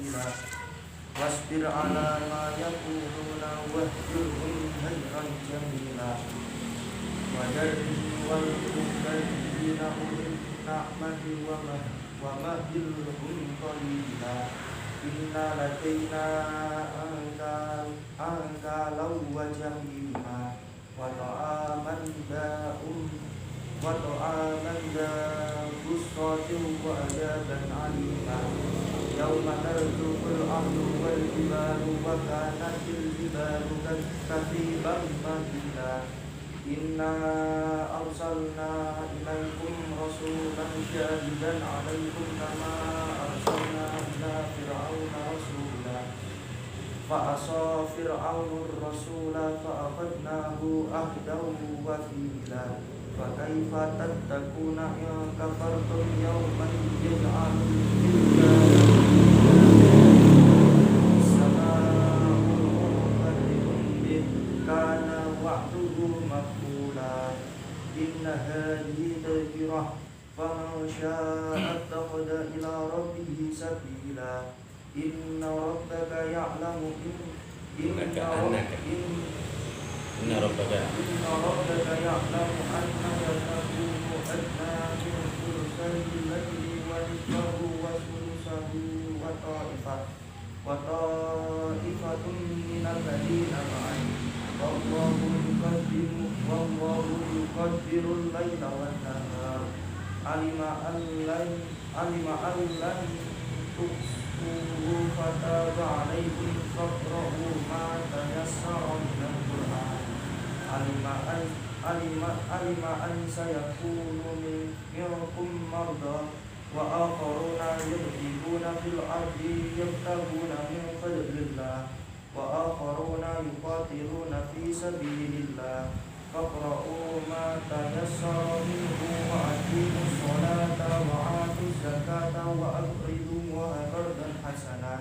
سبيلا واصبر على ما يقولون واهجرهم هجرا جميلا وذرني والمكذبين أولي النعمة ومهلهم قليلا إنا لدينا أنكالا وجحيما وطعاما ذا غصة وعذابا عليما يوم ترجف الأرض والجبال وكانت الجبال كثيبا مهيلا إنا أرسلنا إليكم رسولا شاهدا عليكم كما أرسلنا إلى فرعون رسولا فعصى فرعون الرسول فأخذناه أخذا وثيلا فكيف تتقون إن كفرتم يوما يجعل الولدان السماء منفطر به كان وعده مفعولا إن هذه تذكرة فمن شاء اتخذ إلى ربه سبيلا إن ربك يعلم إن ربك يعلم أنك تقوم أدنى من ثلثي الليل ونصفه وثلثه وطائفة من الذين معه والله يقدر الليل والنهار علم أن لن تحصوه فتاب عليكم فاقرؤوا ما تيسر من القرآن علم أن سيكون منكم مرضى وآخرون يضربون في الأرض يبتغون من فضل الله وآخرون يقاتلون في سبيل الله فاقرؤوا ما تيسر منه وأقيموا الصلاة وآتوا الزكاة وأقرضوا الله قرضا حسنا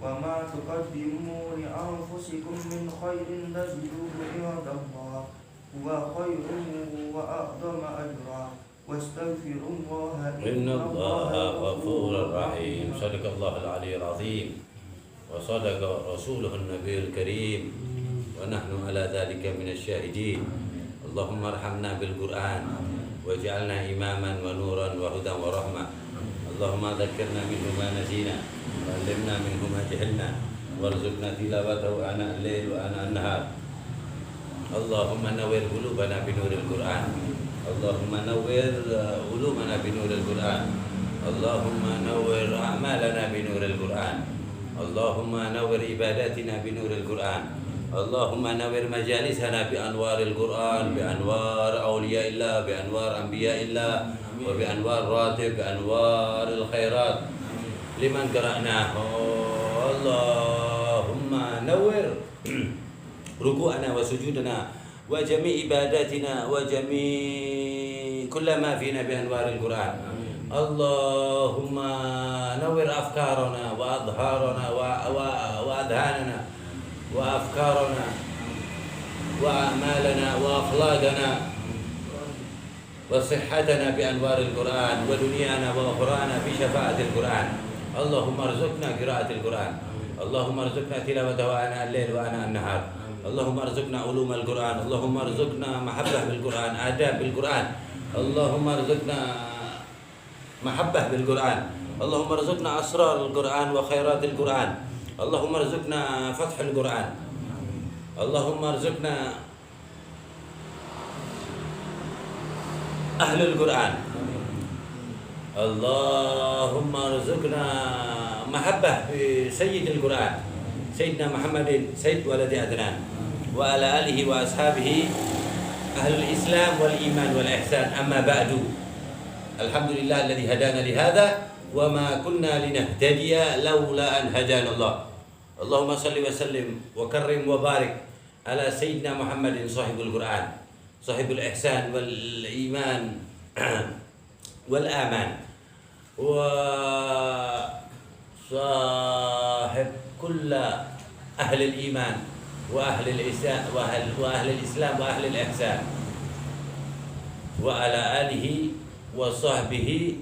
وما تقدموا لأنفسكم من خير تجدوه عند الله هو خير وأعظم أجرا واستغفروا الله إن الله غفور رحيم. صدق الله العلي العظيم وصدق رسوله النبي الكريم ونحن على ذلك من الشاهدين. اللهم ارحمنا بالقرآن واجعلنا إماما ونورا وهدى ورحمة. اللهم ذكرنا منه ما نسينا وعلمنا منه ما جهلنا وارزقنا تلاوته آناء الليل وآناء النهار. اللهم نور قلوبنا بنور القرآن. اللهم نور قلوبنا بنور القرآن. اللهم نور أعمالنا بنور القرآن. اللهم نور عباداتنا بنور القرآن. اللهم نور مجالسنا بأنوار القرآن، بأنوار أولياء الله، بأنوار أنبياء الله، وبأنوار راتب، بأنوار الخيرات لمن قرأناه. اللهم نور ركوعنا وسجودنا وجميع عباداتنا وجميع كل ما فينا بأنوار القرآن. اللهم نور أفكارنا وأظهارنا وأذهاننا وأفكارنا وأعمالنا وأخلاقنا وصحتنا بأنوار القرآن ودنيانا وأخرانا بشفاعة القرآن. اللهم ارزقنا قراءة القرآن. اللهم ارزقنا تلاوته آناء الليل وآناء النهار. اللهم ارزقنا علوم القرآن. اللهم ارزقنا محبة بالقرآن، آداب بالقرآن. اللهم ارزقنا محبة بالقرآن. اللهم ارزقنا أسرار القرآن وخيرات القرآن. اللهم ارزقنا فتح القرآن. اللهم ارزقنا أهل القرآن. اللهم ارزقنا محبة بسيد القرآن سيدنا محمد سيد ولد عدنان وعلى آله وأصحابه أهل الإسلام والإيمان والإحسان. أما بعد، الحمد لله الذي هدانا لهذا وما كنا لنهتدي لولا أن هدانا الله. اللهم صل وسلم وكرم وبارك على سيدنا محمد صاحب القرآن، صاحب الإحسان والإيمان والآمان، وصاحب كل أهل الإيمان وأهل الإسلام وأهل الإحسان، وعلى آله وصحبه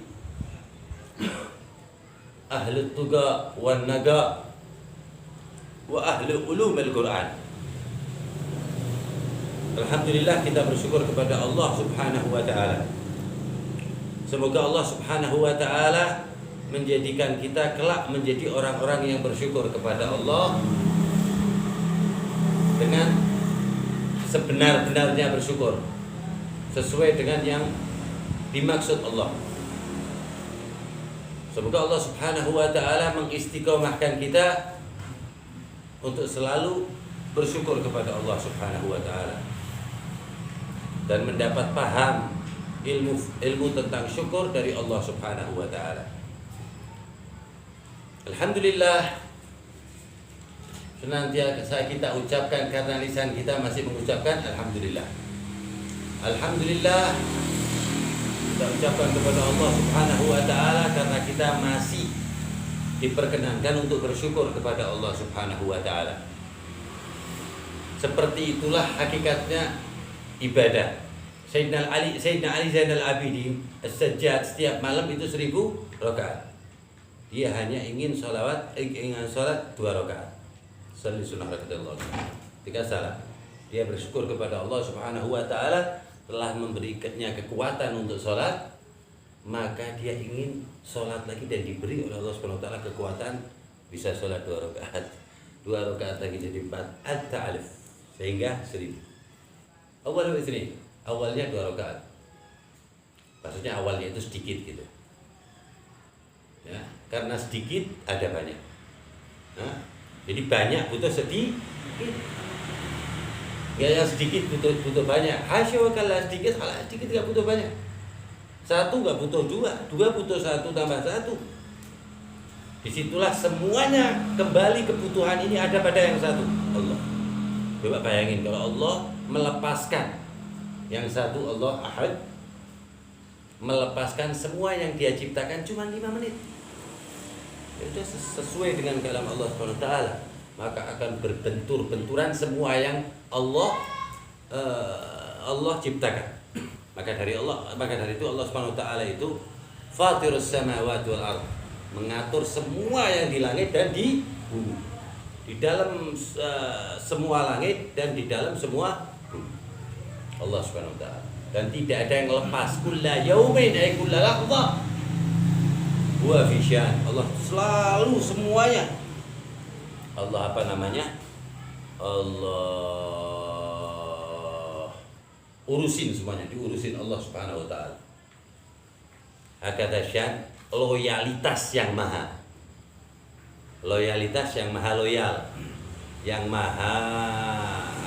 ahli tuqa wan naga wa ahli ulumil Quran. Alhamdulillah kita bersyukur kepada Allah Subhanahu wa taala. Semoga Allah Subhanahu wa taala menjadikan kita kelak menjadi orang-orang yang bersyukur kepada Allah dengan sebenar-benarnya bersyukur, sesuai dengan yang dimaksud Allah. Semoga Allah Subhanahu wa taala mengistiqomahkan kita untuk selalu bersyukur kepada Allah Subhanahu wa taala dan mendapat paham ilmu tentang syukur dari Allah Subhanahu wa taala. Alhamdulillah, senantiasa kita ucapkan karena lisan kita masih mengucapkan alhamdulillah. Alhamdulillah kita ucapkan kepada Allah Subhanahu wa taala karena kita masih diperkenankan untuk bersyukur kepada Allah Subhanahu wa taala. Seperti itulah hakikatnya ibadah. Sayyidina Ali Zainal Abidin As-Sajjad setiap malam itu 1000 rakaat. Dia hanya ingin salat 2 rakaat. Salli sunnah rakaat. Ketika salat, dia bersyukur kepada Allah Subhanahu wa taala telah memberikannya kekuatan untuk salat, maka dia ingin salat lagi dan diberi oleh Allah Subhanahu wa taala kekuatan bisa salat 2 rakaat. 2 rakaat lagi jadi 4 at-ta'alif sehingga 1000. Awal ini awalnya 2 rakaat. Maksudnya awalnya itu sedikit gitu. Ya, karena sedikit ada banyak. Nah, jadi banyak butuh sedikit. Gak yang sedikit butuh banyak. Hasya kalau sedikit gak butuh banyak. 1 gak butuh 2 butuh 1 tambah 1. Disitulah semuanya kembali kebutuhan ini ada pada yang satu, Allah. Coba bayangin kalau Allah melepaskan yang satu, Allah Ahad, melepaskan semua yang dia ciptakan cuma 5 menit. Itu sesuai dengan kalam Allah SWT, maka akan berbenturan semua yang Allah ciptakan. Maka dari itu Allah SWT itu Fatirus samawati wal ardh, mengatur semua yang di langit dan di bumi, di dalam semua langit dan di dalam semua bumi. Allah SWT, dan tidak ada yang lepas. Kulla yaumin ay kulla lahdhah wa fi syan. Allah selalu semuanya. Allah apa namanya? Allah urusin semuanya, diurusin Allah Subhanahu wa taala. Hakata syan, loyalitas yang maha. Loyalitas yang maha loyal. Yang maha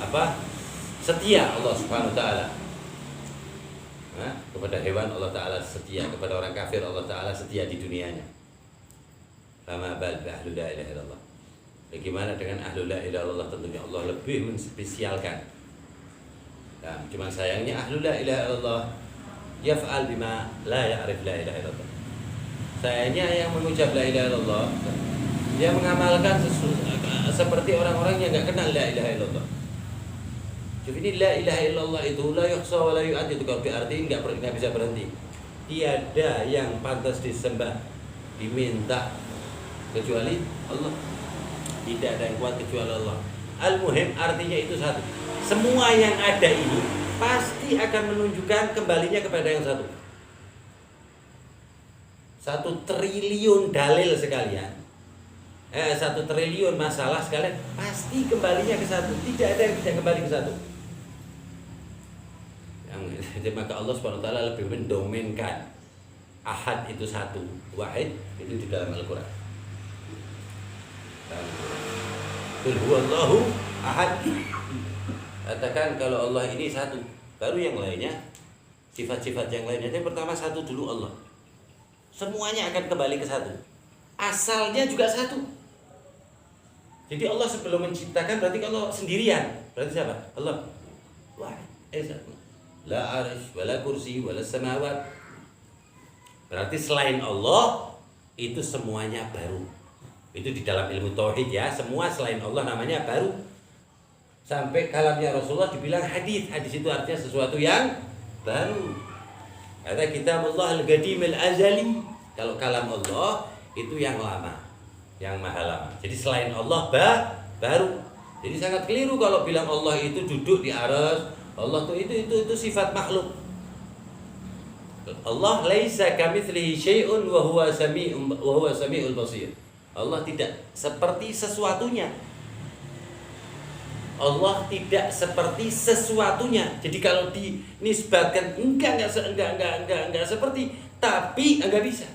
apa? Setia Allah Subhanahu wa taala. Kepada hewan Allah Ta'ala setia, kepada orang kafir Allah Ta'ala setia di dunianya. Fama bal bi ahli la ilaha illallah. Bagaimana dengan ahli la ilaha illallah? Tentunya Allah lebih menspesialkan. Nah, cuman sayangnya ahli la ilaha illallah yaf'al bima la ya'rif la ilaha illallah. Sayangnya yang mengucap la ilaha illallah, dia mengamalkan seperti orang-orang yang enggak kenal la ilaha illallah. Jadi ini la ilaha illallah itu la yuhsa wa la yu'ad, itu kalau berarti enggak bisa berhenti. Tiada yang pantas disembah, diminta kecuali Allah. Tidak ada yang kuat kecuali Allah. Al-muhim artinya itu satu. Semua yang ada ini pasti akan menunjukkan kembalinya kepada yang satu. 1 triliun dalil sekalian, 1 triliun masalah sekalian pasti kembalinya ke satu. Tidak ada yang tidak kembali ke satu. Maka Allah SWT lebih mendominkan ahad itu satu, wahid itu di dalam Al-Quran. Qul huwallahu ahad. Katakan kalau Allah ini satu, baru yang lainnya, sifat-sifat yang lainnya. Yang pertama satu dulu Allah. Semuanya akan kembali ke satu. Asalnya juga satu. Jadi Allah sebelum menciptakan berarti kalau sendirian, berarti siapa? Allah. Wahid. Satu. La arsh, wala kursi, wala samawat. Berarti selain Allah itu semuanya baru. Itu di dalam ilmu tauhid ya, semua selain Allah namanya baru. Sampai kalamnya Rasulullah dibilang hadis. Hadis itu artinya sesuatu yang baru. Kata kitabullah al-qadim al-azali. Kalau kalam Allah itu yang lama, yang maha lama. Jadi selain Allah baru. Jadi sangat keliru kalau bilang Allah itu duduk di arsy. Allah tuh itu sifat makhluk. Allah laisa kamitslihi syai'un wa huwa samiul basir. Allah tidak seperti sesuatunya. Allah tidak seperti sesuatunya. Jadi kalau dinisbatkan enggak seperti, tapi enggak bisa.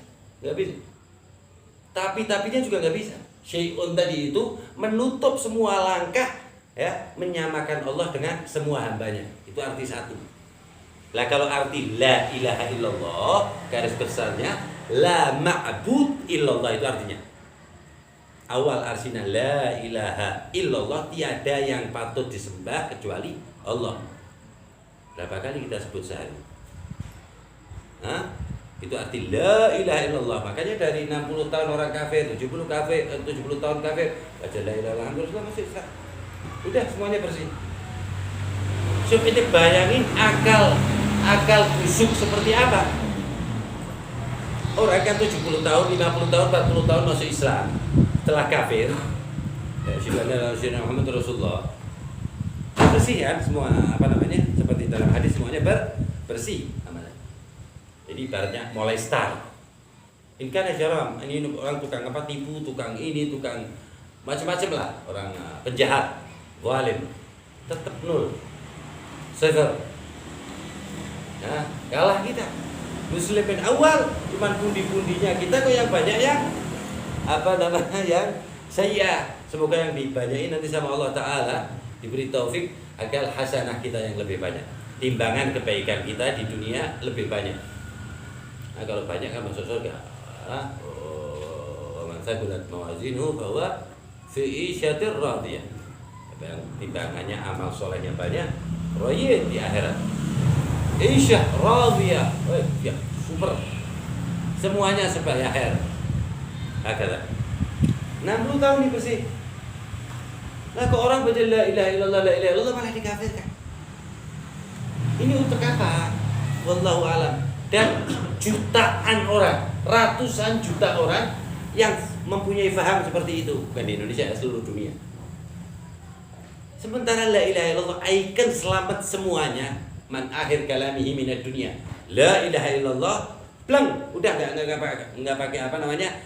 Tapinya juga enggak bisa. Syai'un tadi itu menutup semua langkah, ya, menyamakan Allah dengan semua hambanya. Itu arti satu. Lah kalau arti la ilaha illallah, garis besarnya la ma'bud illallah, itu artinya. Awal artinya la ilaha illallah, tiada yang patut disembah kecuali Allah. Berapa kali kita sebut sehari? Itu arti la ilaha illallah. Makanya dari 60 tahun orang kafir, 70 tahun kafir, baca la ilaha illallah masih sah. Udah semuanya bersih. So, ini bayangin akal busuk seperti apa. Orang kan 70 tahun, 50 tahun, 40 tahun masuk Islam, setelah kafir, Sayyidina Muhammad Rasulullah, bersih kan semua, seperti dalam hadis semuanya bersih. Jadi ibaratnya mulai start. Ini kan haram, ini orang tukang tipu, tukang ini, tukang macam-macam lah, orang penjahat, zalim, tetap nol, sefer. Nah, kalah kita. Muslimin awal cuman pundi-pundinya kita kok yang banyak yang yang sayyi'ah. Semoga yang dibanyain nanti sama Allah Ta'ala diberi taufik agar hasanah kita yang lebih banyak, timbangan kebaikan kita di dunia lebih banyak. Nah, kalau banyak kan masuk surga. Man thaqulat mawazinuhu fahuwa fi 'isyatir radiyah. Yang timbangannya amal solehnya banyak, royet di akhirat. Isyah radiyah, ya super. Semuanya serba akhir. Akhirnya 60 tahun ini bersih. Nah, kok orang baca la ilaha illallah malah dikafirkan. Ini untuk apa? Wallahu alam. Dan jutaan orang, ratusan juta orang yang mempunyai faham seperti itu, bukan di Indonesia, seluruh dunia. Sementara la ilaha illallah ikon selamat semuanya. Man akhir kalamihi minad dunia. La ilaha illallah, pleng, udah enggak pakai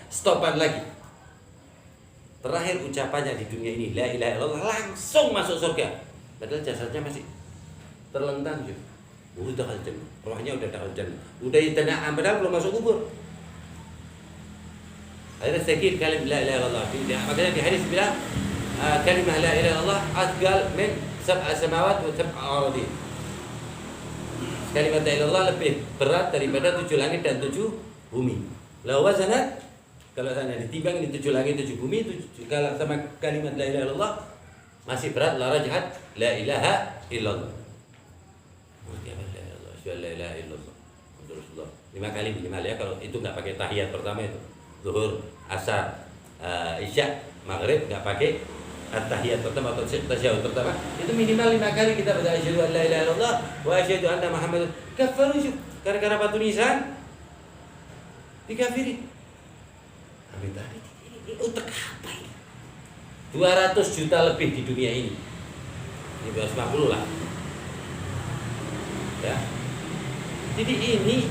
stopan lagi. Terakhir ucapannya di dunia ini la ilaha illallah, langsung masuk surga. Padahal jasadnya masih terlentang juga. Udah dakal jannah, rohnya udah dakal jannah. Udah ditanam padahal belum masuk kubur. Akhirnya sakit kalim la ilaha illallah. Makanya di hadis bilang kalimah la ilaha illallah asgal min sab'a samawat wa sab'a aradin. Kalimat la ilaha illallah lebih berat daripada 7 langit dan 7 bumi. La wazanat, kalau sana ditimbang di 7 langit 7 bumi, kalau sama kalimat la ilaha illallah masih berat, la rajahat la ilaha illallah. La ilaha illallah. Rasulullah 5 kali minimal ya, kalau itu enggak pakai tahiyat pertama itu. Zuhur, asar, isya, maghrib enggak pakai at-tahiyat pertama atau tasyahud pertama, itu minimal 5 kali kita baca asyhadu an la ilaha illallah wa asyhadu anna muhammadar kafaru. Gara-gara batu nisan dikafirin. Amin tadi ini untuk apa ini? 200 juta lebih di dunia ini. Ini 250 lah. Ya. Jadi ini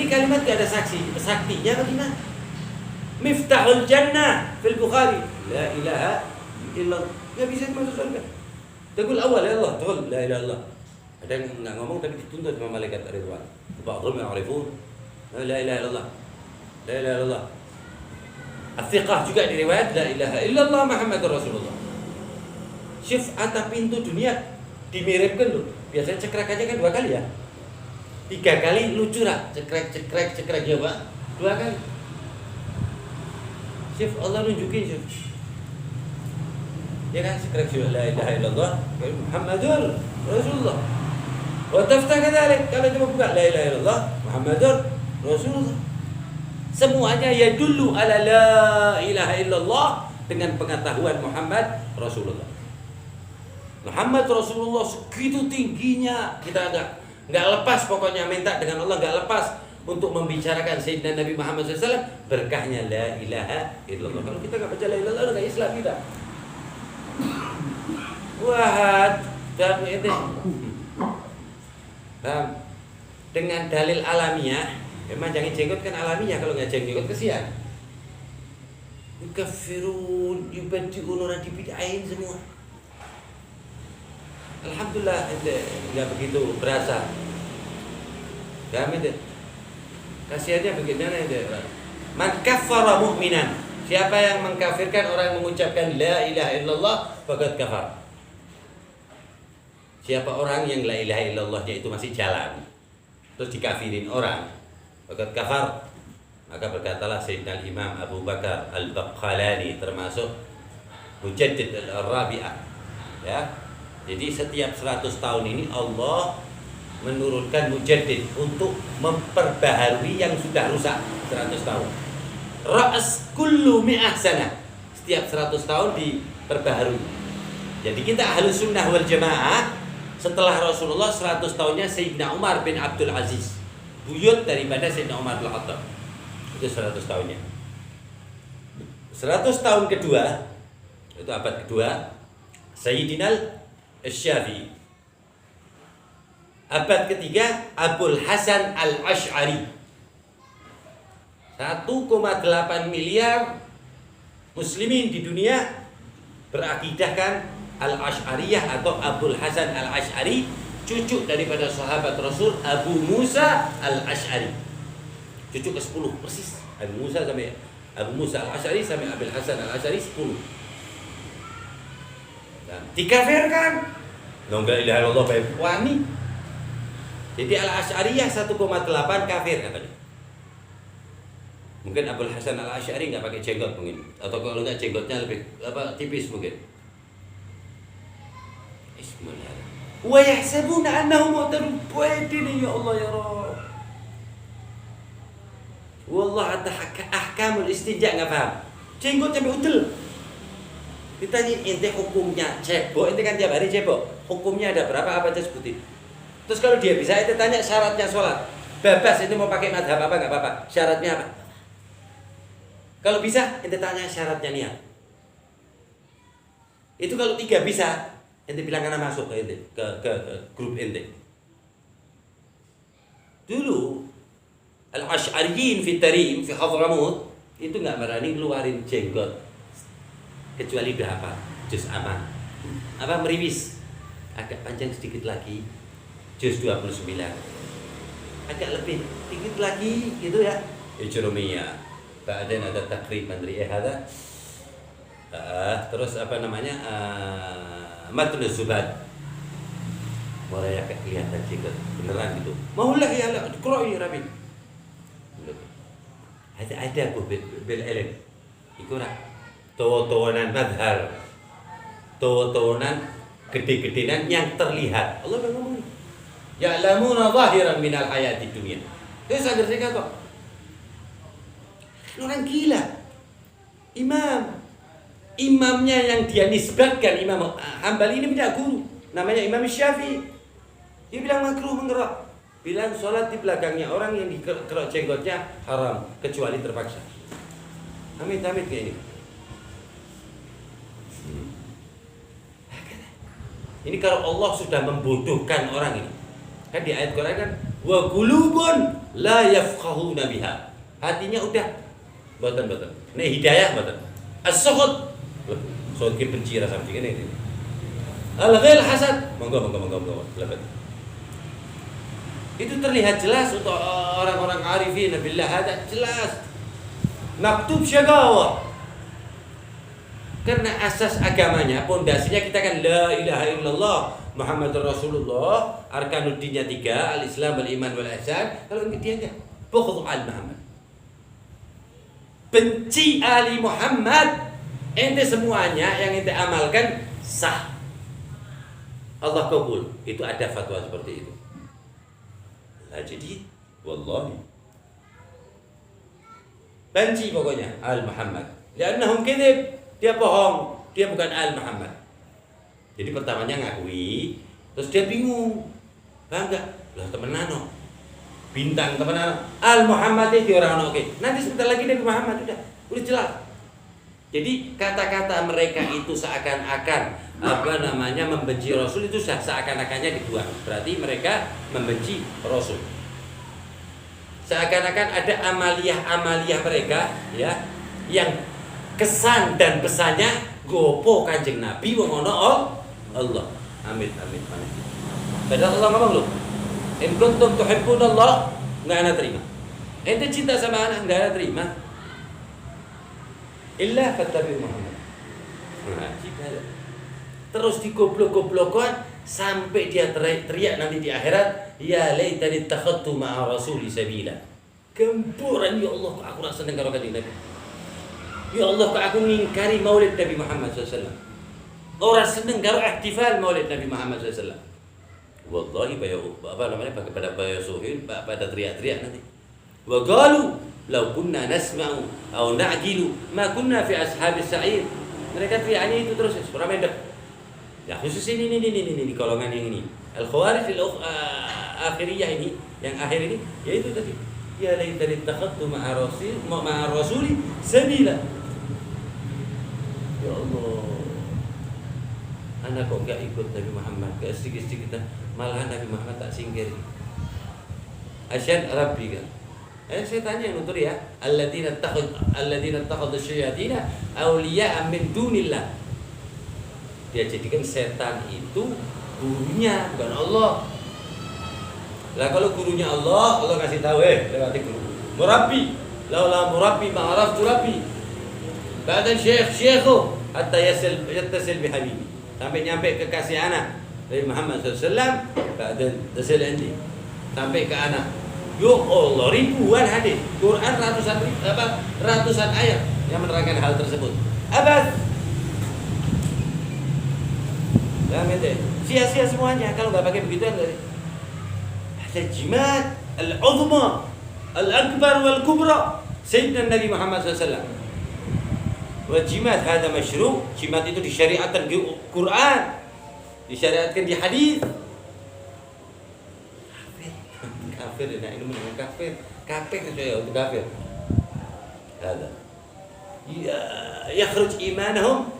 kalimat gak ada saksi, saktinya bagaimana? Miftahul jannah fil Bukhari. La ilaha illallah. Gak bisa masuk surga. Tegul awal ya Allah, tegul la ilaha illallah. Ada yang enggak ngomong tapi dituntut sama malaikat Ridwan. Ba'dhum ya'rifun la ilaha illallah. La ilaha illallah. As-siqah juga di riwayat la ilaha illallah Muhammadur Rasulullah. Syif atap pintu dunia dimiripkan loh. Biasanya cekrek aja kan 2 kali ya. 3 kali lucu lah, cekrek ya Pak. 2 kali. Syif Allah nunjukin Syif. Ya kan cekrek Syif la ilaha illallah Muhammadur Rasulullah. Wa taftah kadzalik, kalau cuma buka la ilaha illallah Muhammadur Rasulullah. Semuanya ya dulu ala la ilaha illallah dengan pengetahuan Muhammad Rasulullah. Muhammad Rasulullah segitu tingginya, kita enggak lepas pokoknya minta dengan Allah, enggak lepas. untuk membicarakan Sayyidina Nabi Muhammad SAW, berkahnya la ilaha illallah. Kalau kita nggak baca la ilaha illallah, nggak Islam kita. Wah, dan itu dengan dalil alamiah, memang jangan jenggot kan alamiah, kalau nggak jenggot kesian. Yukafirun, yubadi'un, orang dibid'ain semua. Alhamdulillah, nggak begitu berasa. Kami itu kasihannya bagaimana itu? Man kaffara mu'minan, siapa yang mengkafirkan orang yang mengucapkan la ilaha illallah, faqad kafar. Siapa orang yang la ilaha illallahnya itu masih jalan, terus dikafirin orang, faqad kafar. Maka berkatalah Sayyidina Imam Abu Bakar Al-Baqalani, termasuk Mujaddid Al-Rabi'ah, ya. Jadi setiap 100 tahun ini Allah menurunkan mujaddid untuk memperbaharui yang sudah rusak 100 tahun. Ra's kullu mi'ah sanah. Setiap 100 tahun diperbaharui. Jadi kita Ahlus Sunnah wal Jamaah, setelah Rasulullah 100 tahunnya Sayyidina Umar bin Abdul Aziz, buyut daripada Sayyidina Umar bin Khattab. Itu 100 tahunnya. 100 tahun kedua, itu abad kedua, Sayyidina Asy-Syafi'i. Abad ketiga, Abul Hasan Al-Asy'ari. 1,8 miliar muslimin di dunia berakidahkan Al-Asy'ariyah atau Abul Hasan Al-Asy'ari, cucu daripada sahabat Rasul Abu Musa Al-Asy'ari. Cucu ke-10 persis. Abu Musa Al-Asy'ari sampai Abul Hasan Al-Asy'ari 10. Dikafirkan. La ilaha illallah baik wani. Jadi Al-Asy'ariyah 1,8 kafir katanya. Mungkin Abul Hasan Al-Asy'ari enggak pakai jenggot mungkin, atau kalau enggak jenggotnya lebih tipis mungkin. Bismillah. Wa yahsabuna annahum muhtadun. Ini ya Allah ya Rabb. Wallah ada ahkamul istinja enggak paham. Jenggot sampai udel. Ditanya ente hukumnya cebok, ente kan tiap hari cebok. Hukumnya ada berapa, apa aja sebutin. Terus kalau dia bisa, ente tanya syaratnya sholat. Bebas, ente mau pakai madhab apa nggak apa-apa. Syaratnya apa? Kalau bisa, ente tanya syaratnya niat. Itu kalau 3 bisa, ente bilang karena masuk ke ente, ke grup ente. Dulu Al-Asy'ariyin fi Tarim fi Hadramut itu nggak berani keluarin jenggot. Kecuali udah apa? Juz aman. Apa meriwis? Agak panjang sedikit lagi. Juz 29. Agak lebih sedikit lagi gitu ya. Ijrumiyah. Ba'dan ada takriban ri'ihada. Terus apa namanya? Matnuz Zubad. Mulai agak kelihatan jenggot beneran gitu. Maulah ya Allah, Qur'an ini Rabi. Ada bil ilm. Iku ora tawa-tawanan madhar, tawa-tawanan gede-gedenan yang terlihat. Allah udah ngomong, ya'lamuna zahiran minal hayati dunia. Itu sadar saya kata orang gila. Imamnya yang dia nisbatkan, Imam Hambali ini punya guru, namanya Imam Syafi'i. Dia bilang makruh menggerak, bilang sholat di belakangnya orang yang dikerok jenggotnya haram kecuali terpaksa. Amit-amit kayak ini. Ini kalau Allah sudah membodohkan orang ini. Kan di ayat Quran kan wa qulubun la yafqahuna biha. Hatinya udah boten. Nek hidayah boten. As-sukhut. Sukhut ki benci rasa benci ini. Al-ghil hasad. Monggo. Lebat. Itu terlihat jelas untuk orang-orang arifin billah, ada jelas. Maktub syagawah. Karena asas agamanya, pondasinya kita kan la ilaha illallah Muhammadur Rasulullah, arkanuddinnya 3, al-Islam, al-iman, wal-ihsan. Kalau dia enggak, bughd al-Muhammad. Benci Ali Muhammad. Ente semuanya yang ente amalkan sah. Allah kabul. Itu ada fatwa seperti itu. Nah, jadi wallahi benci pokoknya al-Muhammad. Li'annahum kadzib. Dia bohong, dia bukan al-Muhammad. Jadi pertamanya ngakui, terus dia bingung. Paham enggak? Lah temenan no. bintang teman Al Muhammad itu orang oke. Nanti sebentar lagi Nabi Muhammad udah jelas. Jadi kata-kata mereka itu seakan-akan membenci Rasul itu seakan-akannya dibuang. Berarti mereka membenci Rasul. Seakan-akan ada amaliyah mereka ya yang kesan dan pesannya gopo Kanjeng Nabi wong ana Allah. Amin. Padahal Allah ngomong loh. In kuntum tuhibbunallah, enggak ana terima. Ente cinta sama anak enggak ana terima. Illa fattabi'u Muhammad. Nah, terus digoblok-goblokkan sampai dia teriak nanti di akhirat, ya laitani takhadtu ma'a rasuli sabila. Gempuran, ya Allah kok aku rasa seneng karo Kanjeng Nabi. Ya Allah kok aku ngingkari maulid Nabi Muhammad SAW. Orang seneng karo ihtifal maulid Nabi Muhammad SAW. Wallahi pada bayasuhin pada teriak-teriak nanti. Wa qalu law kunna nasma'u aw na'qilu ma kunna fi ashabis sa'ir. Mereka teriaknya itu terus surah Maidah. Ya khusus ini golongan yang ini. Al-Khawarij akhiriyah ini, yang akhir ini yaitu tadi. Ya laitani takhadtu ma'a rasuli sabila. Ya Allah. Anak kok enggak ikut Nabi Muhammad, enggak sedikit-sedikit malahan Nabi Muhammad tak singkir. Asyhadu Rabbi kan. Saya tanya yang nutur ya, alladzina takhadhu syayatina awliya'a min dunillah. Dia jadikan setan itu gurunya, bukan Allah. Lah kalau gurunya Allah kasih tahu lewati guru. Murabbi, laula murabbi ma'araftu rabbi. Ba'da syekhu hatta yattasil bihabibi. Sampai nyampe ke kasih anak dari Muhammad SAW, ba'da tasil indi. Sampai ke anak. Ya Allah, ribuan hadis, Quran ratusan ayat yang menerangkan hal tersebut. Abad. Sia-sia semuanya kalau nggak pakai begituan dari al-jimat al-uzma al-akbar wal-kubra Sayyidina Nabi Muhammad SAW. Wa jimat hada masyru', jimat itu disyariatkan di Quran, disyariatkan di hadis. Kafir, nah ini menurut kafir itu ya untuk kafir. Ada. Ya, yakhruj imanahum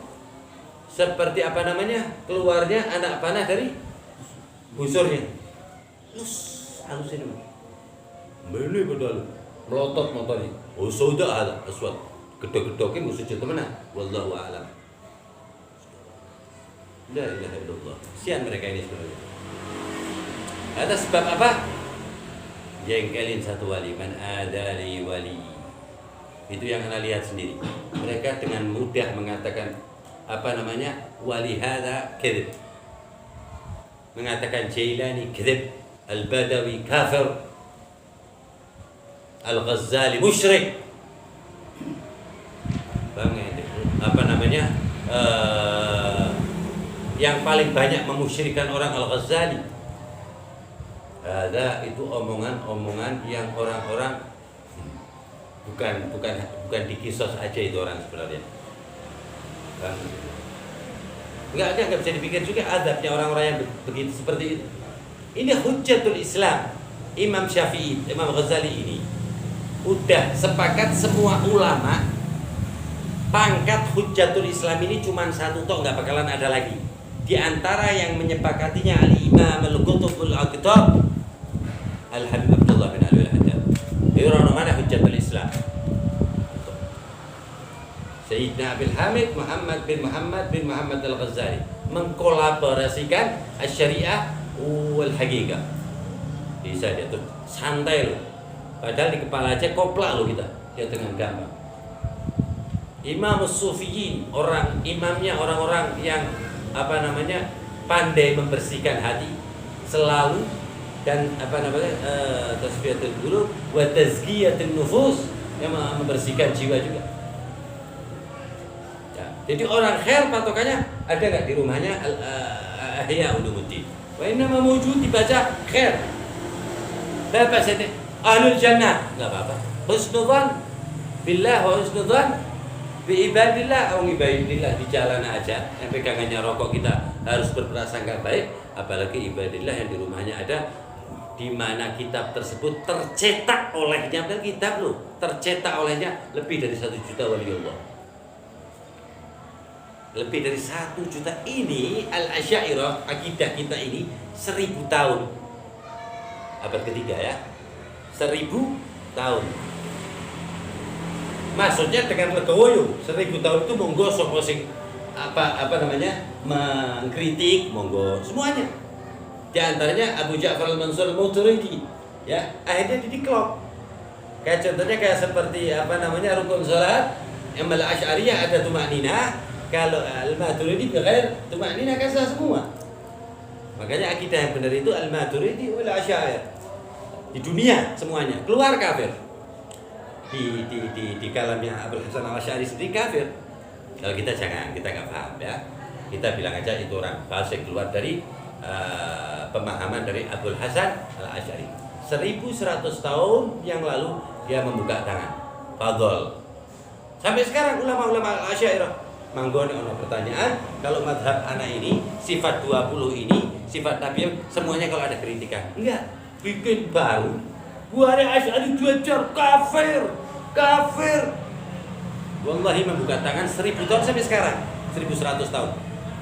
seperti apa namanya? Keluarnya anak panah dari busurnya. Halus ini. Mene padahal melotot motornya. Oh sudah ada aswad. Gedok-gedoknya musuh temenan. Wallahu a'lam. La ilaha illallah. Sian mereka ini sebenarnya. Ada sebab apa? Jengkelin satu wali, man adali wali. Itu yang Anda lihat sendiri. Mereka dengan mudah mengatakan wali hadza kadzib. Mengatakan Jailani kadzib, Al-Badawi kafir, Al-Ghazali musyrik. Yang paling banyak memusyrikkan orang Al-Ghazali. Ada itu omongan yang orang-orang bukan dikisos aja itu orang sebenarnya. Enggak bisa dipikir juga adabnya orang-orang yang begitu seperti itu. Ini hujjatul Islam. Imam Syafi'i, Imam Ghazali ini udah sepakat semua ulama pangkat hujjatul Islam ini cuma satu toh, nggak bakalan ada lagi. Di antara yang menyepakatinya Al-Imam Al-Qutbul Aqtab Al-Habib Abdullah bin Ali Al-Haddad. Itu orang mana hujjatul Islam. Sayyidina Abil Hamid Muhammad bin Muhammad Al-Ghazali mengkolaborasikan Asy-Syariah wal Haqiqah. Bisa dia tuh santai loh. Padahal di kepala aja koplak loh kita. Dia dengan gampang. Imam Sufiyin, imamnya orang-orang yang pandai membersihkan hati selalu, dan tasfiyatul qulub wa tazkiyatun nufus, yang membersihkan jiwa juga. Ya, jadi orang khair patokannya ada enggak di rumahnya Ihya Ulumuddin. Wa inna ma mawjud dibaca khair. Bapak saya ahlul jannah, enggak apa-apa. Husnudzan billah wa husnudzan bi ibadillah, au ibadillah di jalan aja. Yang pegangannya rokok kita harus berprasangka baik, apalagi ibadillah yang di rumahnya ada di mana kitab tersebut tercetak olehnya, dan kitab loh, tercetak olehnya lebih dari 1 juta waliullah. Lebih dari 1 juta. Ini Al-Asy'ariyah, akidah kita ini 1000 tahun. Abad ketiga ya. 1000 tahun. Maksudnya dengan legowo 1000 tahun itu monggo sapa sing apa namanya mengkritik, monggo semuanya. Di antaranya Abu Ja'far al-Mansur al-Maturidi, ya, akhirnya didiklok. Kayak contohnya kayak seperti apa namanya rukun salat, Al-Asy'ariyah ada tumakninah, kalau Al-Maturidi bighair tumakninah kan sah semua. Makanya akidah yang benar itu Al-Maturidi wal Asy'ariyah. Di dunia semuanya, keluar kafir. Di kalamnya Abul Hasan al-Asy'ari sendiri kafir. Kalau kita jangan, kita nggak paham ya. Kita bilang aja itu orang fasik keluar dari pemahaman dari Abul Hasan al-Asy'ari. 1100 tahun yang lalu dia membuka tangan. Fadhol. Sampai sekarang ulama-ulama al-Asy'ariyah manggone ono pertanyaan, kalau madhab anak ini sifat 20 ini, sifat Nabi semuanya kalau ada kritikan. Enggak, bikin baru. Buahnya Asy'ari diajar kafir. Wallahi membuka tangan 1000 tahun sampai sekarang, 1100 tahun.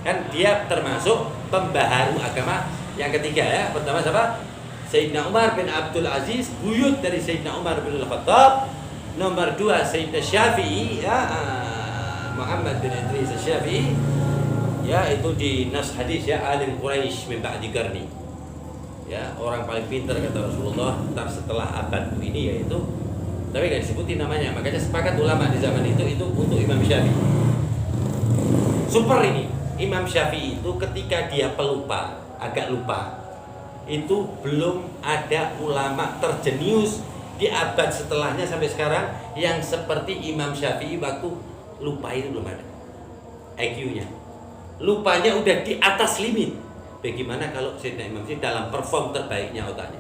Kan dia termasuk pembaharu agama yang ketiga ya. Pertama siapa? Sayyidina Umar bin Abdul Aziz, buyut dari Sayyidina Umar bin Al-Khattab. Nomor 2 Sayyidina Syafi'i ya, Muhammad bin Idris Syafi'i. Ya, itu di nas hadis ya, alim Quraisy min ba'di qarni. Ya, orang paling pintar kata Rasulullah entar setelah abadku ini, yaitu tapi gak disebutin namanya. Makanya sepakat ulama di zaman itu untuk Imam Syafi'i. Super ini Imam Syafi'i itu ketika dia pelupa, agak lupa, itu belum ada ulama terjenius di abad setelahnya sampai sekarang yang seperti Imam Syafi'i waktu lupa itu belum ada. IQ-nya, lupanya udah di atas limit. Bagaimana kalau Sayyidina Imam Syafi'i dalam perform terbaiknya otaknya?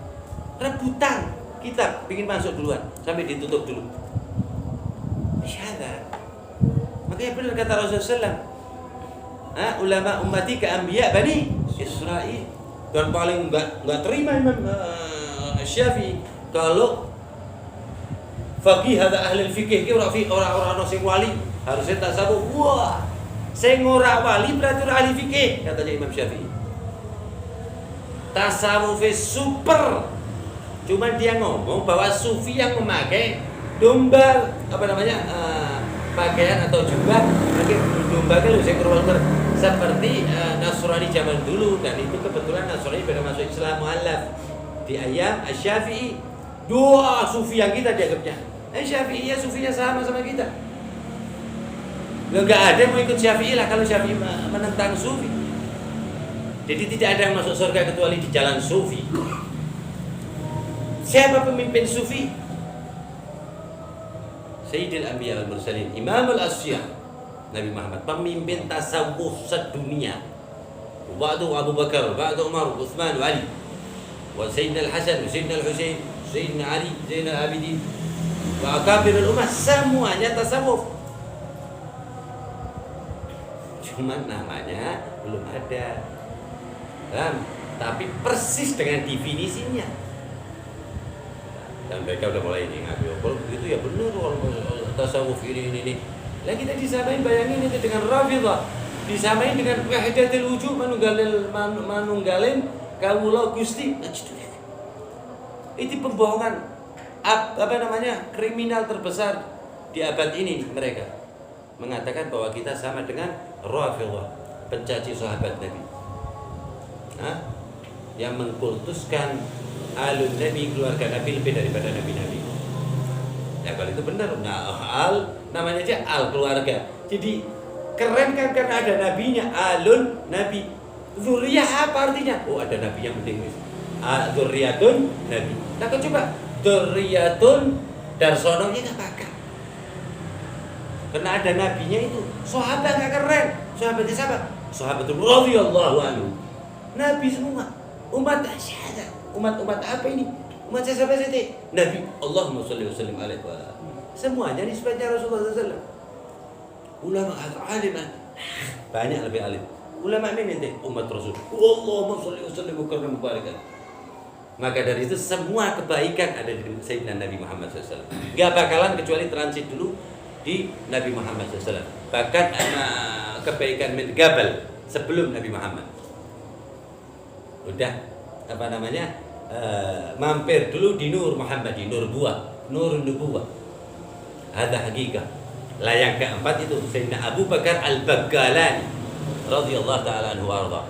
Rebutan kita ingin masuk duluan sampai ditutup dulu. Syahada. Makanya benar kata Rasulullah SAW, ulama ummati ke anbiya Bani Israil. Dan paling enggak terima Imam Syafi'i kalau faqih hada ahli fikih ki orang-orang sing wali harusnya tasawuf. Wah, sing ora wali berarti ora ahli fikih katanya Imam Syafi'i. Tasawuf super. Cuman dia ngomong bahwa sufi yang memakai domba pakaian atau jubah pakai domba kan saya keluar seperti Nasrani zaman dulu, dan itu kebetulan Nasrani pada masuk Islam mualaf di ayam Asy-Syafi'i. Dua sufi yang kita dianggapnya Syafi'i ya, sufinya sama kita. Enggak ada yang mau ikut Syafi'i lah kalau Syafi'i menentang sufi. Jadi tidak ada yang masuk surga kecuali di jalan sufi. Siapa pemimpin sufi? Sayyidil Anbiya wal Mursalin, Imamul Asfiya, Nabi Muhammad, pemimpin tasawuf sedunia. Ba'du Abu Bakar, ba'du Umar, Utsman, Ali. Wa Sayyidina Al-Hasan, Sayyidina Al-Husain, Sayyidina Ali, Zainal Abidin. Wa akabirul ummah, semuanya tasawuf. Cuman namanya belum ada. Tapi persis dengan definisinya. Dan mereka udah mulai ini ngaku, kalau begitu ya benar kalau tasawuf ini. Lah kita disamain, bayangin itu dengan Rafidhah, disamain dengan wahdatul wujud, manunggalin kawula Gusti. Itu pembohongan kriminal terbesar di abad ini. Mereka mengatakan bahwa kita sama dengan Rafidhah, pencaci sahabat Nabi. Yang mengkultuskan alun Nabi, keluarga Nabi lebih daripada Nabi-Nabi. Ya kalau itu benar. Nah, al namanya aja al, keluarga. Jadi keren kan karena ada nabinya, alun Nabi. Zuriyah apa artinya? Oh, ada Nabi yang penting. Zuriyatun Nabi. Nah, kau coba Zuriyatun Darsono nya nggak pakai. Karena ada nabinya itu. Sahabat nggak keren. Sahabatnya siapa? Sahabatul radhiyallahu anhu. Nabi semua. Umat syahadat. Umat apa ini? Umat siapa sih? Nabi. Allahumma sholli wa sallim alaihi wa ala. Semuanya nisbatnya Rasulullah SAW. Ulama alim banyak lebih alim. Ulama ini umat Rasul. Allahumma sholli wa sallim wa barik. Maka dari itu semua kebaikan ada di Sayyidina Nabi Muhammad SAW. Gak bakalan kecuali transit dulu di Nabi Muhammad SAW. Bahkan kebaikan menggabal sebelum Nabi Muhammad. Udah mampir dulu di Nur Muhammad, di Nur Buah, Nur Nubuwah. Ada hakikah. Lah yang keempat itu Sayyidina Abu Bakar Al-Baggalani radhiyallahu taala anhu warda.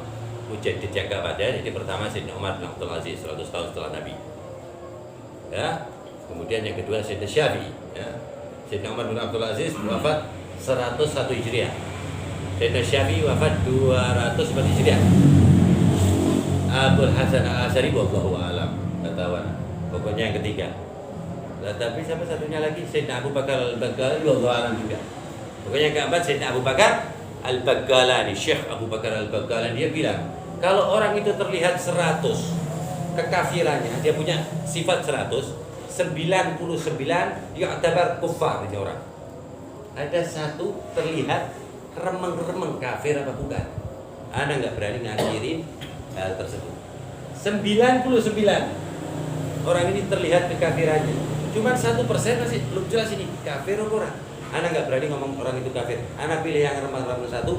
Mujaddid yang keempat ya. Jadi pertama Sayyidina Umar bin Abdul Aziz 100 tahun setelah Nabi. Ya. Kemudian yang kedua Sayyidina Syafi'i, ya. Sayyidina Umar bin Abdul Aziz wafat 101 Hijriah. Sayyidina Syafi'i wafat 204 Hijriah. Abul Hasan Al-Asy'ari wallahu a'lam. Katawan. Pokoknya yang ketiga. Lah tapi siapa satunya lagi? Sayyidina Abu Bakar Al-Baggalani wallahu a'lam juga. Pokoknya yang keempat Sayyidina Abu Bakar Al-Baggalani, Syekh Abu Bakar Al-Baggalani, dia bilang, kalau orang itu terlihat 100 kekafirannya, dia punya sifat 100, 99 yu'tabar kufar ini orang. Ada satu terlihat remeng-remeng kafir apa bukan. Anda nggak berani ngakhirin hal tersebut. 99 orang ini terlihat kekafirannya. Cuman 1% masih belum jelas ini kafir atau orang. Anak nggak berani ngomong orang itu kafir. Anak pilih yang remang-remang satu.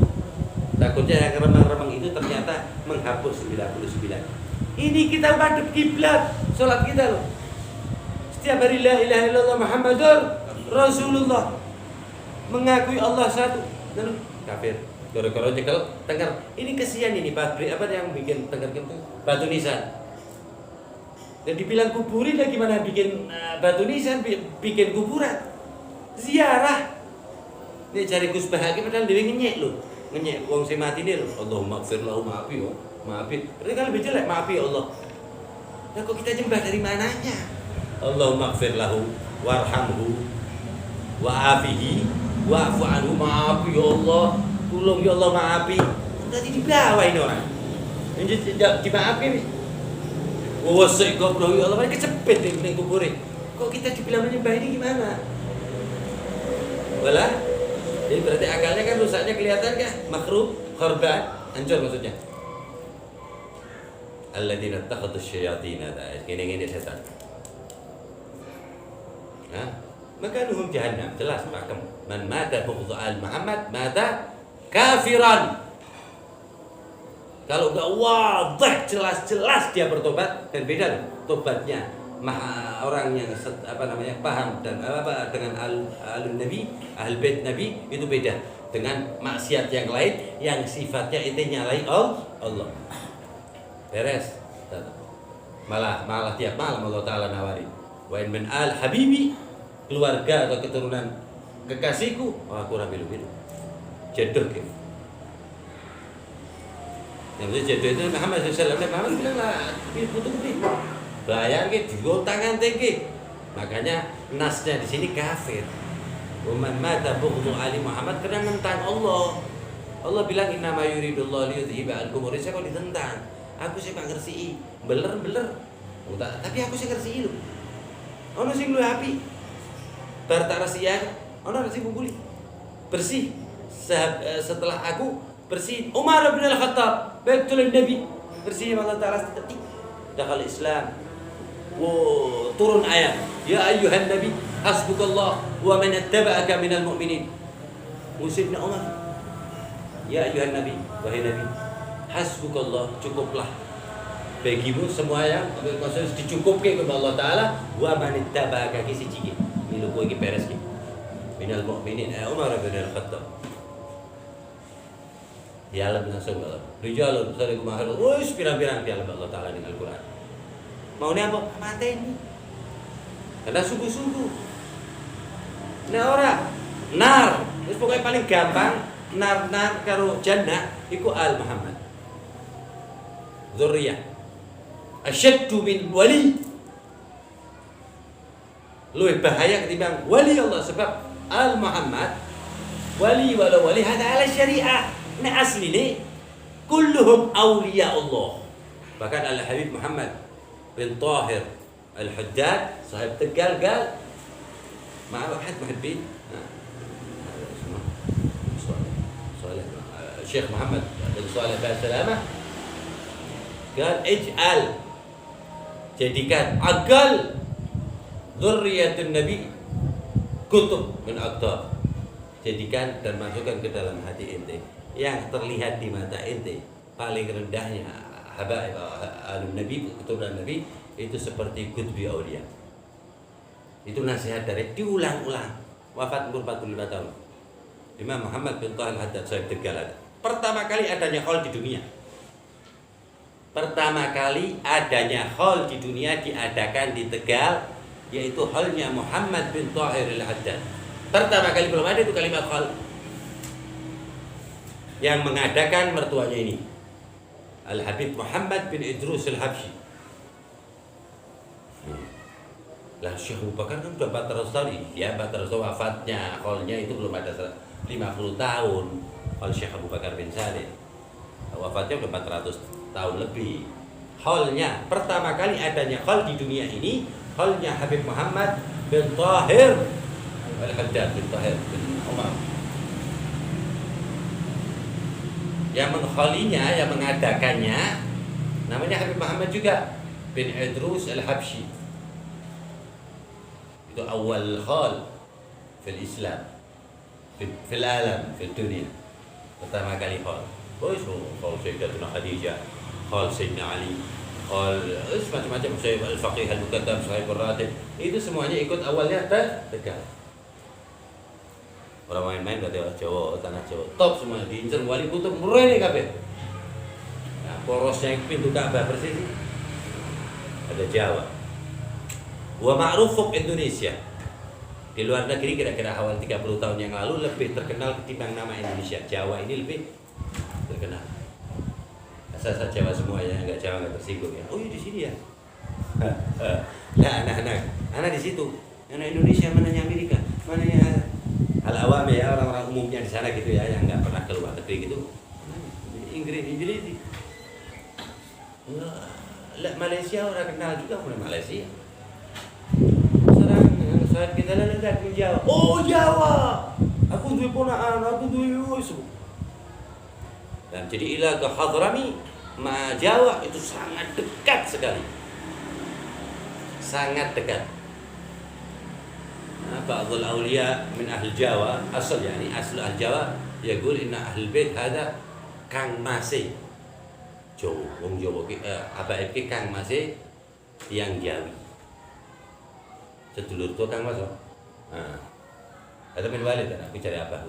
Takutnya yang remang-remang itu ternyata menghapus 99. Ini kita madep kiblat sholat kita loh. Setiap hari la ilaha illallah Muhammadur Rasulullah, mengakui Allah satu. Lalu kafir. Gara-gara cekel tengkar. Ini kesian ini pabrik apa yang bikin tengkar itu? Batu nisan. Dan dibilang kuburin lagi mana bikin batu nisan, bikin kuburan. Ziarah. Nek cari Gus Bahaki padahal dhewe ngenyek lho. Ngenyek wong sing mati ne lho. Allahumma ighfir lahu, maafi yo. Maafi. Berarti kan lebih jelek maafi ya Allah. Nah kok kita nyembah dari mananya? Allahumma ighfir lahu warhamhu wa'afihi wa'fu anhu, maafi ya Allah. Tolong ya Allah maafi. Berarti di bawah ini orang. Ini tidak dimaafi. Wasai goblok ya Allah, mereka cepet ning kubur. Kok kita dibilang menyembah ini gimana? Wala, jadi berarti akalnya kan rusaknya kelihatan kan? Makruh, korban, hancur maksudnya. Alladzina takhadhu syayatin, gini setan. Nah, maka nuhum jahannam, jelas pakem. Man mata bughdhu al Muhammad mata kafiran. Kalau enggak wadah jelas-jelas dia bertobat, dan beda loh tobatnya. Orang yang paham dan dengan alun Nabi, ahl bait Nabi itu beda dengan maksiat yang lain yang sifatnya itu nyalai Allah. Beres. Malah tiap malam Allah Taala nawari. Wa in min al habibi, keluarga atau keturunan kekasihku, aku ora bilu-bilu. Jodoh gitu. Yang jodoh itu Muhammad sallallahu alaihi wasallam bilang lah, putu-putu. Bayar gitu, digo tangan tinggi. Makanya nasnya di sini kafir. Uman mata bughdhu ali Muhammad karena menentang Allah. Allah bilang innama yuridullahu liyudhiba ankum rijsa, kok ditentang. Aku sih pak ngersi, beler. Tapi aku sih ngersi lu. Ono sing luwih api. Bar tak rasiya, ono sing bubuli. Bersih. Setelah aku bersih Umar bin Al-Khattab, betul Nabi. Bersih Allah Taala tetik. Dakal Islam. Turun ayat, ya ayyuhan nabi hasbukallah wa man ittaba'aka minal mu'minin. Sayyidina Umar, ya ayyuhan nabi, wahai nabi, hasbukallah, cukuplah bagimu semua yang maksudnya dicukupke kepada Allah Taala, wa man ittaba'aka ki siji milu kowe iki beres ki minal mu'minin. Umar bin Al-Khattab ya Allah langsung rijalun sarikum mahal wis pirang-pirang di Allah Taala dengan Al-Qur'an. Maunya apa? Mati ini. Karena sungguh-sungguh. Nah orang nar, terus pokoknya paling gampang nar karo jannah iku al Muhammad. Dzurriyyah. Asyaddu min wali. Lebih bahaya ketimbang wali Allah sebab al Muhammad wali walau wali hada ala syariah. Nah asli ini kulluhum awliya Allah. Bahkan al Habib Muhammad bin Tahir Al-Haddad sahib Tegal قال مع واحد محبين صالح الشيخ محمد بن صالح بن سلامة قال اجعل jadikan agal dzurriyyatun nabi kutub min aqtab. Jadikan dan masukkan ke dalam hati ente yang terlihat di mata ente paling rendahnya habaib nabi, keturunan nabi itu seperti qutbi aulia. Itu nasihat dari diulang-ulang. Wafat umur 45 tahun. Imam Muhammad bin Thahir Haddad Sahib Tegal. Pertama kali adanya hall di dunia. Pertama kali adanya hall di dunia diadakan di Tegal, yaitu hallnya Muhammad bin Thahir Al-Haddad. Pertama kali, belum ada itu kalimat hall. Yang mengadakan mertuanya ini Al-Habib Muhammad bin Idrus Al-Habsyi. Lah Syekh Abu Bakar kan sudah 400 tahun ini. Ya 400 tahun wafatnya, hallnya itu belum ada 50 tahun. Hall Syekh Abu Bakar bin Saleh wafatnya udah 400 tahun lebih. Hallnya pertama kali adanya hall di dunia ini, hallnya Habib Muhammad bin Thahir Al-Haddad bin Thahir bin Umar. Yang mengholinya, yang mengadakannya namanya Habib Muhammad juga bin Idrus Al-Habsyi. Itu awal hall fil Islam, fil alam, fil dunia. Pertama kali hall. Oh, hall Sayyidatuna Khadijah, hall Sayyidina Ali, hall macam-macam, Syekh Al-Faqih Al-Muqaddam, Sahib Ar-Ratib. Itu semuanya ikut awalnya Tegal. Orang main-main berarti Jawa, tanah Jawa. Top semua diincer wali kutub murni kabeh. Nah, porosnya pintu Ka'bah persis ada Jawa. Wa ma'ruf Indonesia. Di luar negeri kira-kira awal 30 tahun yang lalu lebih terkenal ketimbang nama Indonesia. Jawa ini lebih terkenal. Asal Jawa semua ya, enggak Jawa enggak tersinggung ya. Oh iya di sini ya. Nah, anak di situ. Anak Indonesia mananya Amerika, mananya al-awam ya, orang-orang umumnya di sana gitu ya, yang enggak pernah keluar negeri gitu. Inggris. Lah Malaysia orang kenal juga punya Malaysia. Saat kita lihat di Jawa, oh Jawa, aku duwe ponakan, aku duwe usul. Dan jadi ilah ke Hadrami, ma Jawa itu sangat dekat sekali, sangat dekat. Ba'dul awliya min ahli Jawa, asal yani asal ahli Jawa, yaqul inna ahli bait hada kang masih Jawa, wong Jawa apa iki kang masih yang Jawi. Sedulur tua Kang Mas. Nah. Ada min walid aku cari apa?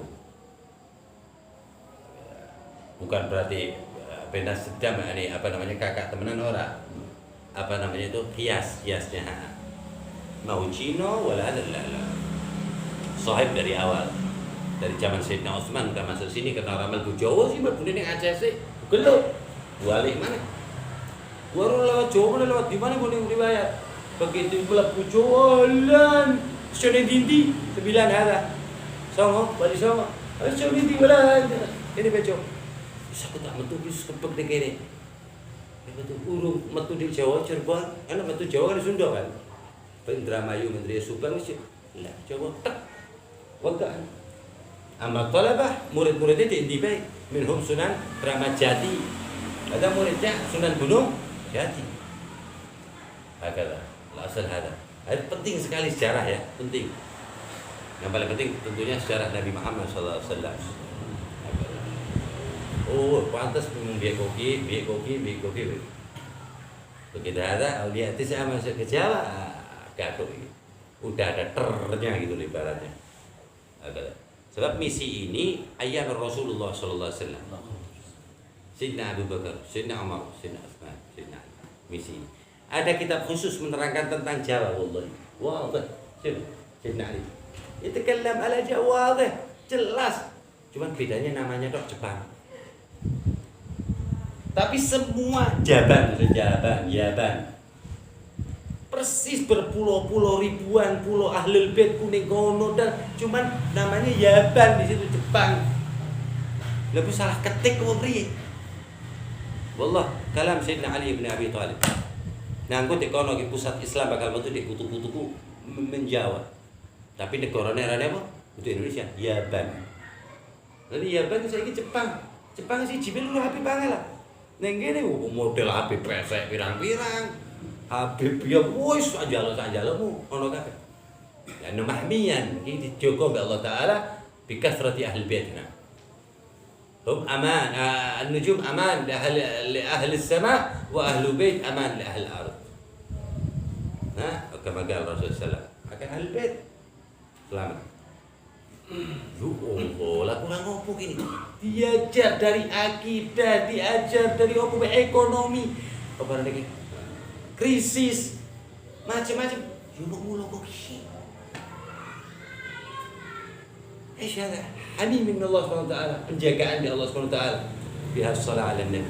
Bukan berarti benda sedam ini apa namanya kakak temenan orang. Apa namanya itu hiasnya. Mau Cino wala ada la. Sahib dari awal. Dari zaman Sayyidina Utsman udah masuk sini karena ramal ku Jawa sih mbak ning Aceh sih. Gelut. Balik mana? Gua lewat Jawa mana lewat di mana gua dibayar? Begitu melepuh jalan Sini dinti 9 ada Songo, balik songo Sini dinti wala Ini bejo Bisa aku tak metu bis kepek dek ini Betul urung metu di Jawa Cirebon Karena metu Jawa kan di Sunda kan Indramayu, Menteri Subang Lah Jawa tek Wagaan Amal talabah murid-muridnya di Indibai Minhum Sunan Ramat Jati Ada muridnya Sunan Gunung Jati Agak asal ada. Itu penting sekali sejarah ya, penting. Yang paling penting tentunya sejarah Nabi Muhammad SAW. Oh, pantas memang biar koki. Begitu ada aulia itu saya masuk ke Jawa, gaduh. Udah ada ternya gitu ibaratnya. Sebab misi ini ayah Rasulullah SAW. Sayyidina Abu Bakar, Sayyidina Umar, Sayyidina Utsman, Sayyidina misi ini. Ada kitab khusus menerangkan tentang Jawa wallahi. Wadih. Sayyidina Ali. Yatakallam ala Jawa wadih. Jelas. Cuman bedanya namanya tok Jepang. Tapi semua Jaban. Persis berpulau-pulau ribuan pulau Ahlul Bait kuning kono dan cuman namanya Yaban di situ Jepang. Lebih salah ketik kok priye? Wallah, kalam Sayyidina Ali bin Abi Thalib. Nah, aku di kono pusat Islam bakal metu di kutu-kutuku menjawa. Tapi negarane arane apa? Itu Indonesia, Yaban. Jadi Yaban saiki Jepang. Jepang sih jibil lu HP banget lah. Ning kene model HP pesek pirang-pirang. Habib ya wis sajalo-sajalomu ngono kabeh. Ya mahmiyan iki dijogo mbek Allah taala bi kasrati ahli baitina. Hum aman, an-nujum aman li ahli as-sama wa ahli bait aman li ahli al-ard. Nah, kama qala Rasulullah akan ahli bait selamat. Yo Allah, lah kurang opo gini? Diajar dari akidah, diajar dari opo ekonomi. Apa lagi? Krisis macam-macam. Yo mulo kok iki. Hada hani min Allah Subhanahu wa taala, penjagaan dari Allah Subhanahu wa taala. Biha shalah ala nabi.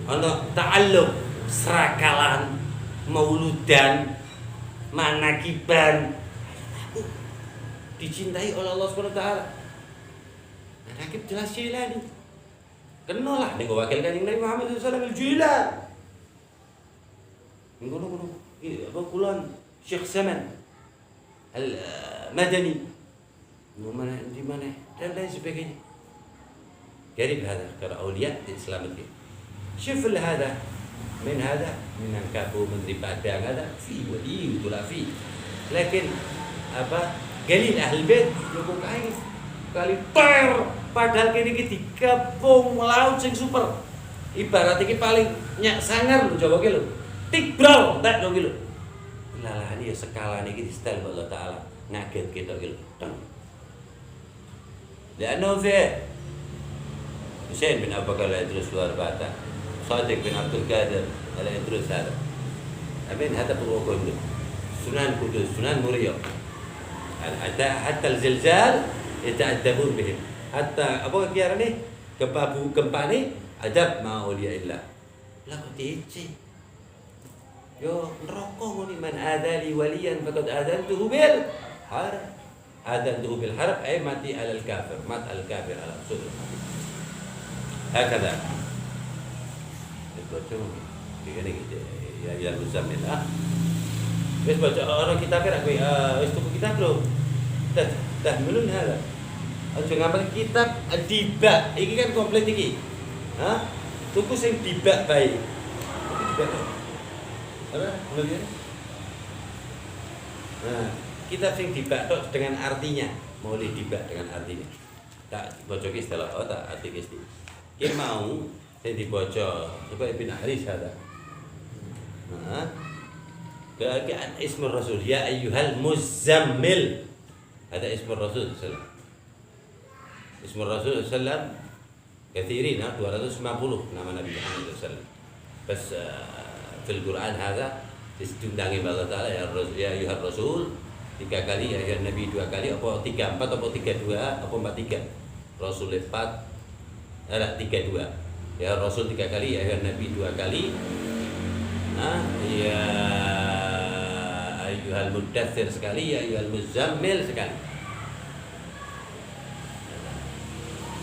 Ana ta'alluq serakalan, mauludan, manakiban dicintai oleh Allah Subhanahu wa taala. Manakib jelas Jilani. Kenalah ning wakil Kanjeng Nabi Muhammad sallallahu alaihi wasallam Jilan. Ngono-ngono. Apa kulon Syekh Saman Al-Madani. Di mana dan lain sebagainya. Jadi هذا ترى أولياء الإسلام الدين. شوف هذا من أنكابو من ذي بعدان هذا في ولي ولا في. لكن apa قليل أهل البيت يقول كاين kali per padahal kene iki digabung laut sing super. Ibarat iki paling nyak sangar lho Jawa ki lho. Tibrol tak lho ki lho. Lah ini skalane iki di setel Allah taala ngaget kita ki lho. لأنه في حسين بن أبو بكر الإدريس الأربعة صادق بن عبد القادر الإدريس هذا أمين هذا بروكون سنان قدس سنان مريم حتى الزلزال يتأدبون بهم حتى أبو كيار nih gempa nih adab ma auliya illah lah kok diici yo neraka ngene man adali waliyan faqad adantuhu bil harb adantuhu bil harb ay mati alal kafir mat al kafir ala sudr hakada itu begini gitu ya muzammil wis baca orang kitab aku wis tuku kitab lho tahmilun hala aja ngapal kitab dibak iki kan komplit iki tuku sing dibak bae dibak apa mulai kitab sing dibak tok dengan artinya mulai dibak dengan artinya tak baca ki istilah tak arti ki ki mau sing dibaca supaya bin Haris ada keadaan ismur rasul ya ayyuhal muzammil ada ismur rasul sallallahu ismur rasul sallallahu kathirin 250 nama Nabi Muhammad sallallahu bas fil Quran hada ditundangi Allah taala ya ayyuhar rasul 3 kali ya ayyuhan nabi 2 kali apa 3 4 apa 3 2 apa 4 3 rasul 4 ada 3 2 ya rasul 3 kali ya ayyuhan nabi 2 kali ya ayyuhal muddatsir sekali ya ayyuhal muzammil sekali.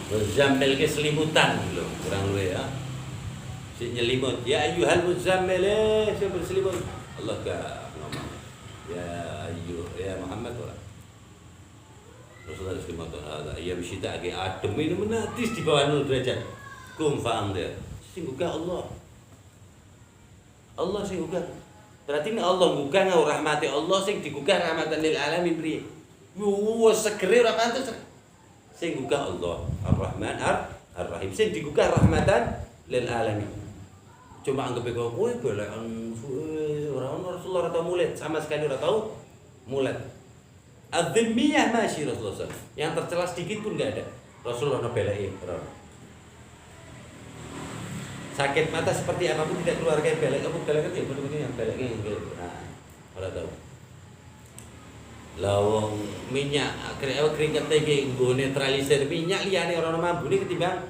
Muzammil ke selimutan lho kurang luwe ya. Si nyelimut ya ayyuhal muzammil siapa berselimut Allah ka ngomong ya ya Muhammad ora Rasulullah sallallahu alaihi wasallam syita age adem ini menatis di bawah 0 derajat kum fa'andir sing gugah Allah sing gugah berarti ini Allah gugah ngau rahmati Allah sing digugah rahmatan lil alamin priye wis segere ora pantes sing gugah Allah Ar-Rahman Ar-Rahim sing digugah rahmatan lil alamin cuma anggap kowe golek ora ono Rasulullah atau mulet sama sekali ora tahu mulet adzimiyah masih Rasulullah yang tercela sedikit pun enggak ada Rasulullah ngebelain sakit mata seperti apapun tidak keluar kayak belek apa belek ya betul-betul yang beleknya yang gitu nah ora tahu lawang minyak keringet iki nggo netralisir minyak liyane ora ono mambune ketimbang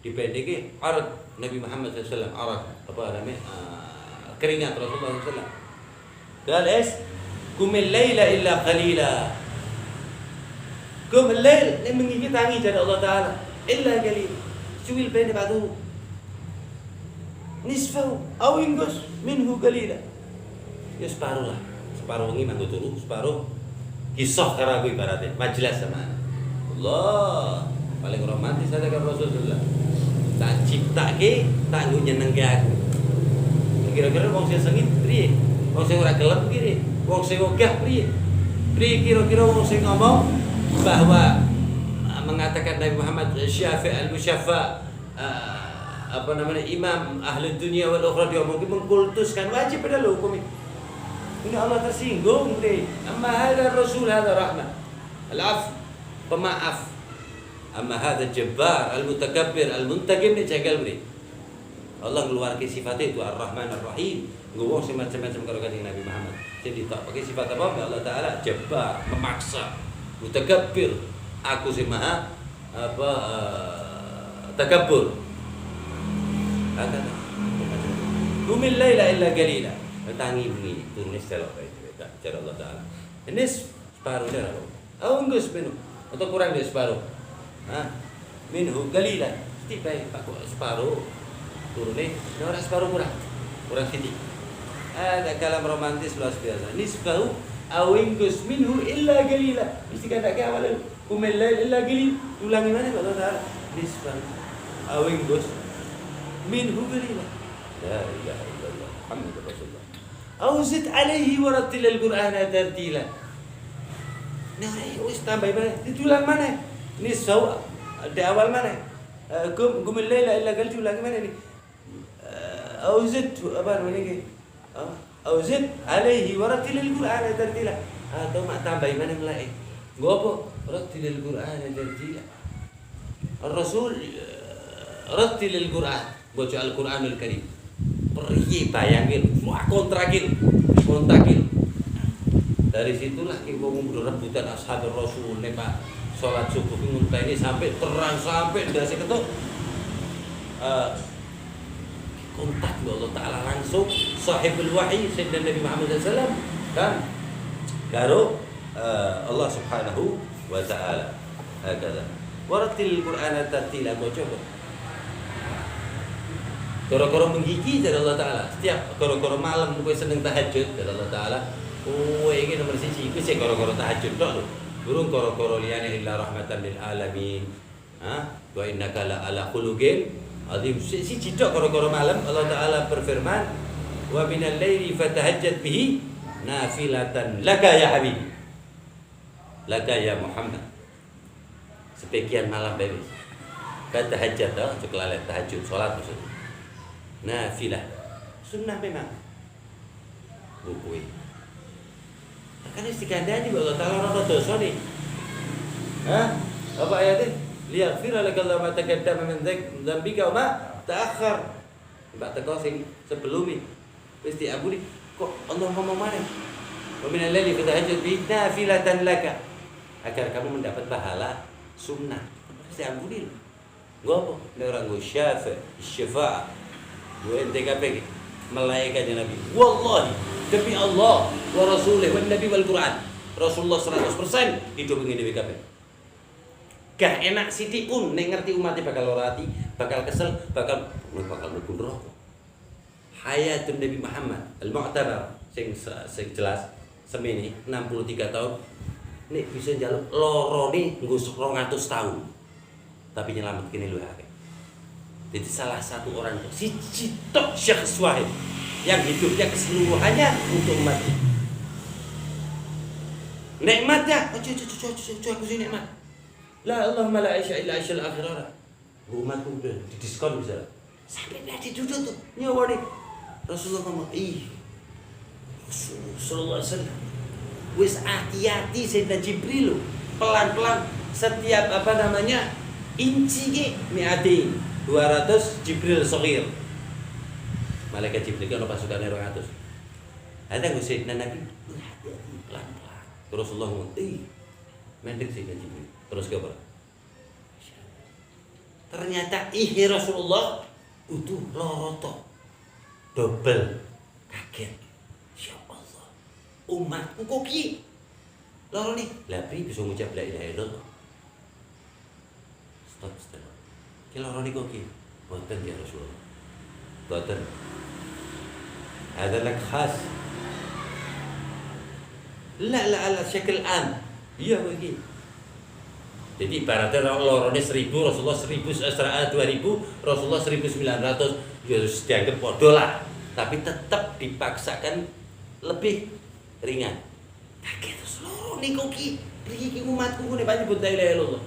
dibandingke arat Nabi Muhammad sallallahu alaihi wasallam arat apa namanya keringat Rasulullah sallallahu alaihi wasallam قال ايش قم الليل الا قليلا قم الليل mengingi tangi dari Allah taala illa qalil suwil bain ba'du nisfahu aw ingus minhu qalila ya separuh wengi manggo turu separuh kisah karo aku ibaratnya majelis sama Allah paling romantis ada kan Rasulullah tak ciptake tak nggo nyenengke aku kira-kira wong sing sengit priye Wong sing ora gelem piye? Wong sing ogah piye? Piye kira-kira wong sing ngomong bahwa mengatakan Nabi Muhammad Syafi' al-Musyaffa imam ahli dunia wal ukhra, dia mungkin mengkultuskan, wajib pada hukum ini Allah tersinggung deh. Amma hadha rasul hadha rahmah al-af, pemaaf. Amma hadha jabbar al-mutakabbir al-muntaqim, ni jagal beri. Allah ngeluarkan sifatnya itu ar-Rahman ar-Rahim. Ngomong semacam-macam kalau kata Nabi Muhammad. Jadi tak pakai sifat apa? Allah Taala jabbar, memaksa, mutakabbir. Aku si maha takabbur. Ada. Qumil laila illa qalila. Tangi bunyi turun istilah itu cara Allah Taala. Ini separuh dah. Enggak sepenuh atau kurang dari separuh. Minhu qalila. Tiba pak separuh turunnya, orang separuh kurang sedikit. Ada kalam romantis luar biasa. Nisbahu awingkus minhu illa qalila. Mesti kata ke awal qumil lail illa qalil. Ulangi mana Allah Taala? Nisbahu awingkus minhu qalila. La ilaha illallah Muhammadur Rasulullah. Auzid alaihi warattil al-Qur'ana tartila. Nah, wis tambah mana? Ditulang mana? Nisbahu di awal mana? Qumil lail illa qalil, ulangi mana ni? Auzid apa namanya? Auzid alaihi warattilil Qur'ana tartila. Atau mak tambah mana mulai? Gopo rattilil Qur'ana tartila. Ar-Rasul rattilil Qur'an, baca Al-Qur'anul Karim. Pergi bayangin, wah kontrakin. Dari situlah kita rebutan ashabul Rasul nih Pak. Salat subuh nguntah ini sampai terang sampai dasi ketuk. Kontak Allah Ta'ala langsung sahibul wahyi Sayyidina Nabi Muhammad SAW kan karo Allah Subhanahu wa Ta'ala. Hakala warattil Qur'ana tartila. Coba koro-koro menggigi dari Allah Ta'ala. Setiap koro-koro malam gue seneng tahajud dari Allah Ta'ala. Ini nomor siji gue sih koro-koro tahajud tok lho. Burung koro-koro liyane illa rahmatan lil alamin. Wa innaka la ala khuluqin azim. Si cidok koro-koro malam Allah Taala berfirman, "Wa minal laili fatahajjat bihi nafilatan laka ya habib." Laka ya Muhammad. Sebagian malam bebas. Fatahajjat cukup lalat tahajud, salat maksudnya. Nafilah. Sunnah memang. Buku. Kan istikandani Allah Taala ora dosa nih. Apa ayatnya? Liyaghfira lakallahu ma taqaddama min dzambika wa ma ta'akhkhar. Mbak teko sing sebelumnya wis diampuni. Kok Allah ngomong mana? Wa minal laili fatahajjat bi nafilatan laka. Agar kamu mendapat pahala sunnah. Wis diampuni lho. Ngopo? Nek ora nggo syafa', gue NTKP malaikat Nabi. Wallahi demi Allah wa rasulih wa nabi wal Quran. Rasulullah 100% hidup ngene WKP. Gak enak sithik pun nek ngerti umatnya bakal ora ati, bakal kesel, bakal mlebu neraka. Hayatun Nabi Muhammad al-Mu'tabar sing jelas semene 63 tahun nek bisa njaluk lorone nggo 200 tahun. Tapi nyelamet kene lho akeh. Jadi salah satu orang siji tok syakhs wahid yang hidupnya keseluruhannya untuk umat. Nikmatnya, aku sih nikmat. La Allahumma la aisha illa aishal akhirah. Umatku udah didiskon bisa. Sampai enggak diduduk tuh. Nyawa nih. Rasulullah ngomong, Rasulullah sallallahu alaihi wasallam. Wis hati-hati Sayyidina Jibril. Pelan-pelan setiap inci ke mi'atin 200 Jibril Shaghir. Malaikat Jibril kan pasukannya 200. Ada nggak Sayyidina Nabi? Hati-hati pelan-pelan. Rasulullah ngomong, mendek Sayyidina Jibril. Terus ke apa? Ternyata Rasulullah utuh loroto double kaget. Ya Allah, umatku kok ki loro nih. Lah pri bisa ngucap la ilaha illallah. Stop. Ki loro nih kok ki. Boten ya Rasulullah. Boten. Ada lak khas. La ala syakil am. Iya begini. Jadi ibaratnya lorone 1000, Rasulullah 2000, Rasulullah 1900, ya dianggap podo lah. Tapi tetap dipaksakan lebih ringan. Kaget terus loro niku ki iki umatku ngene Pak nyebut la ilaha illallah.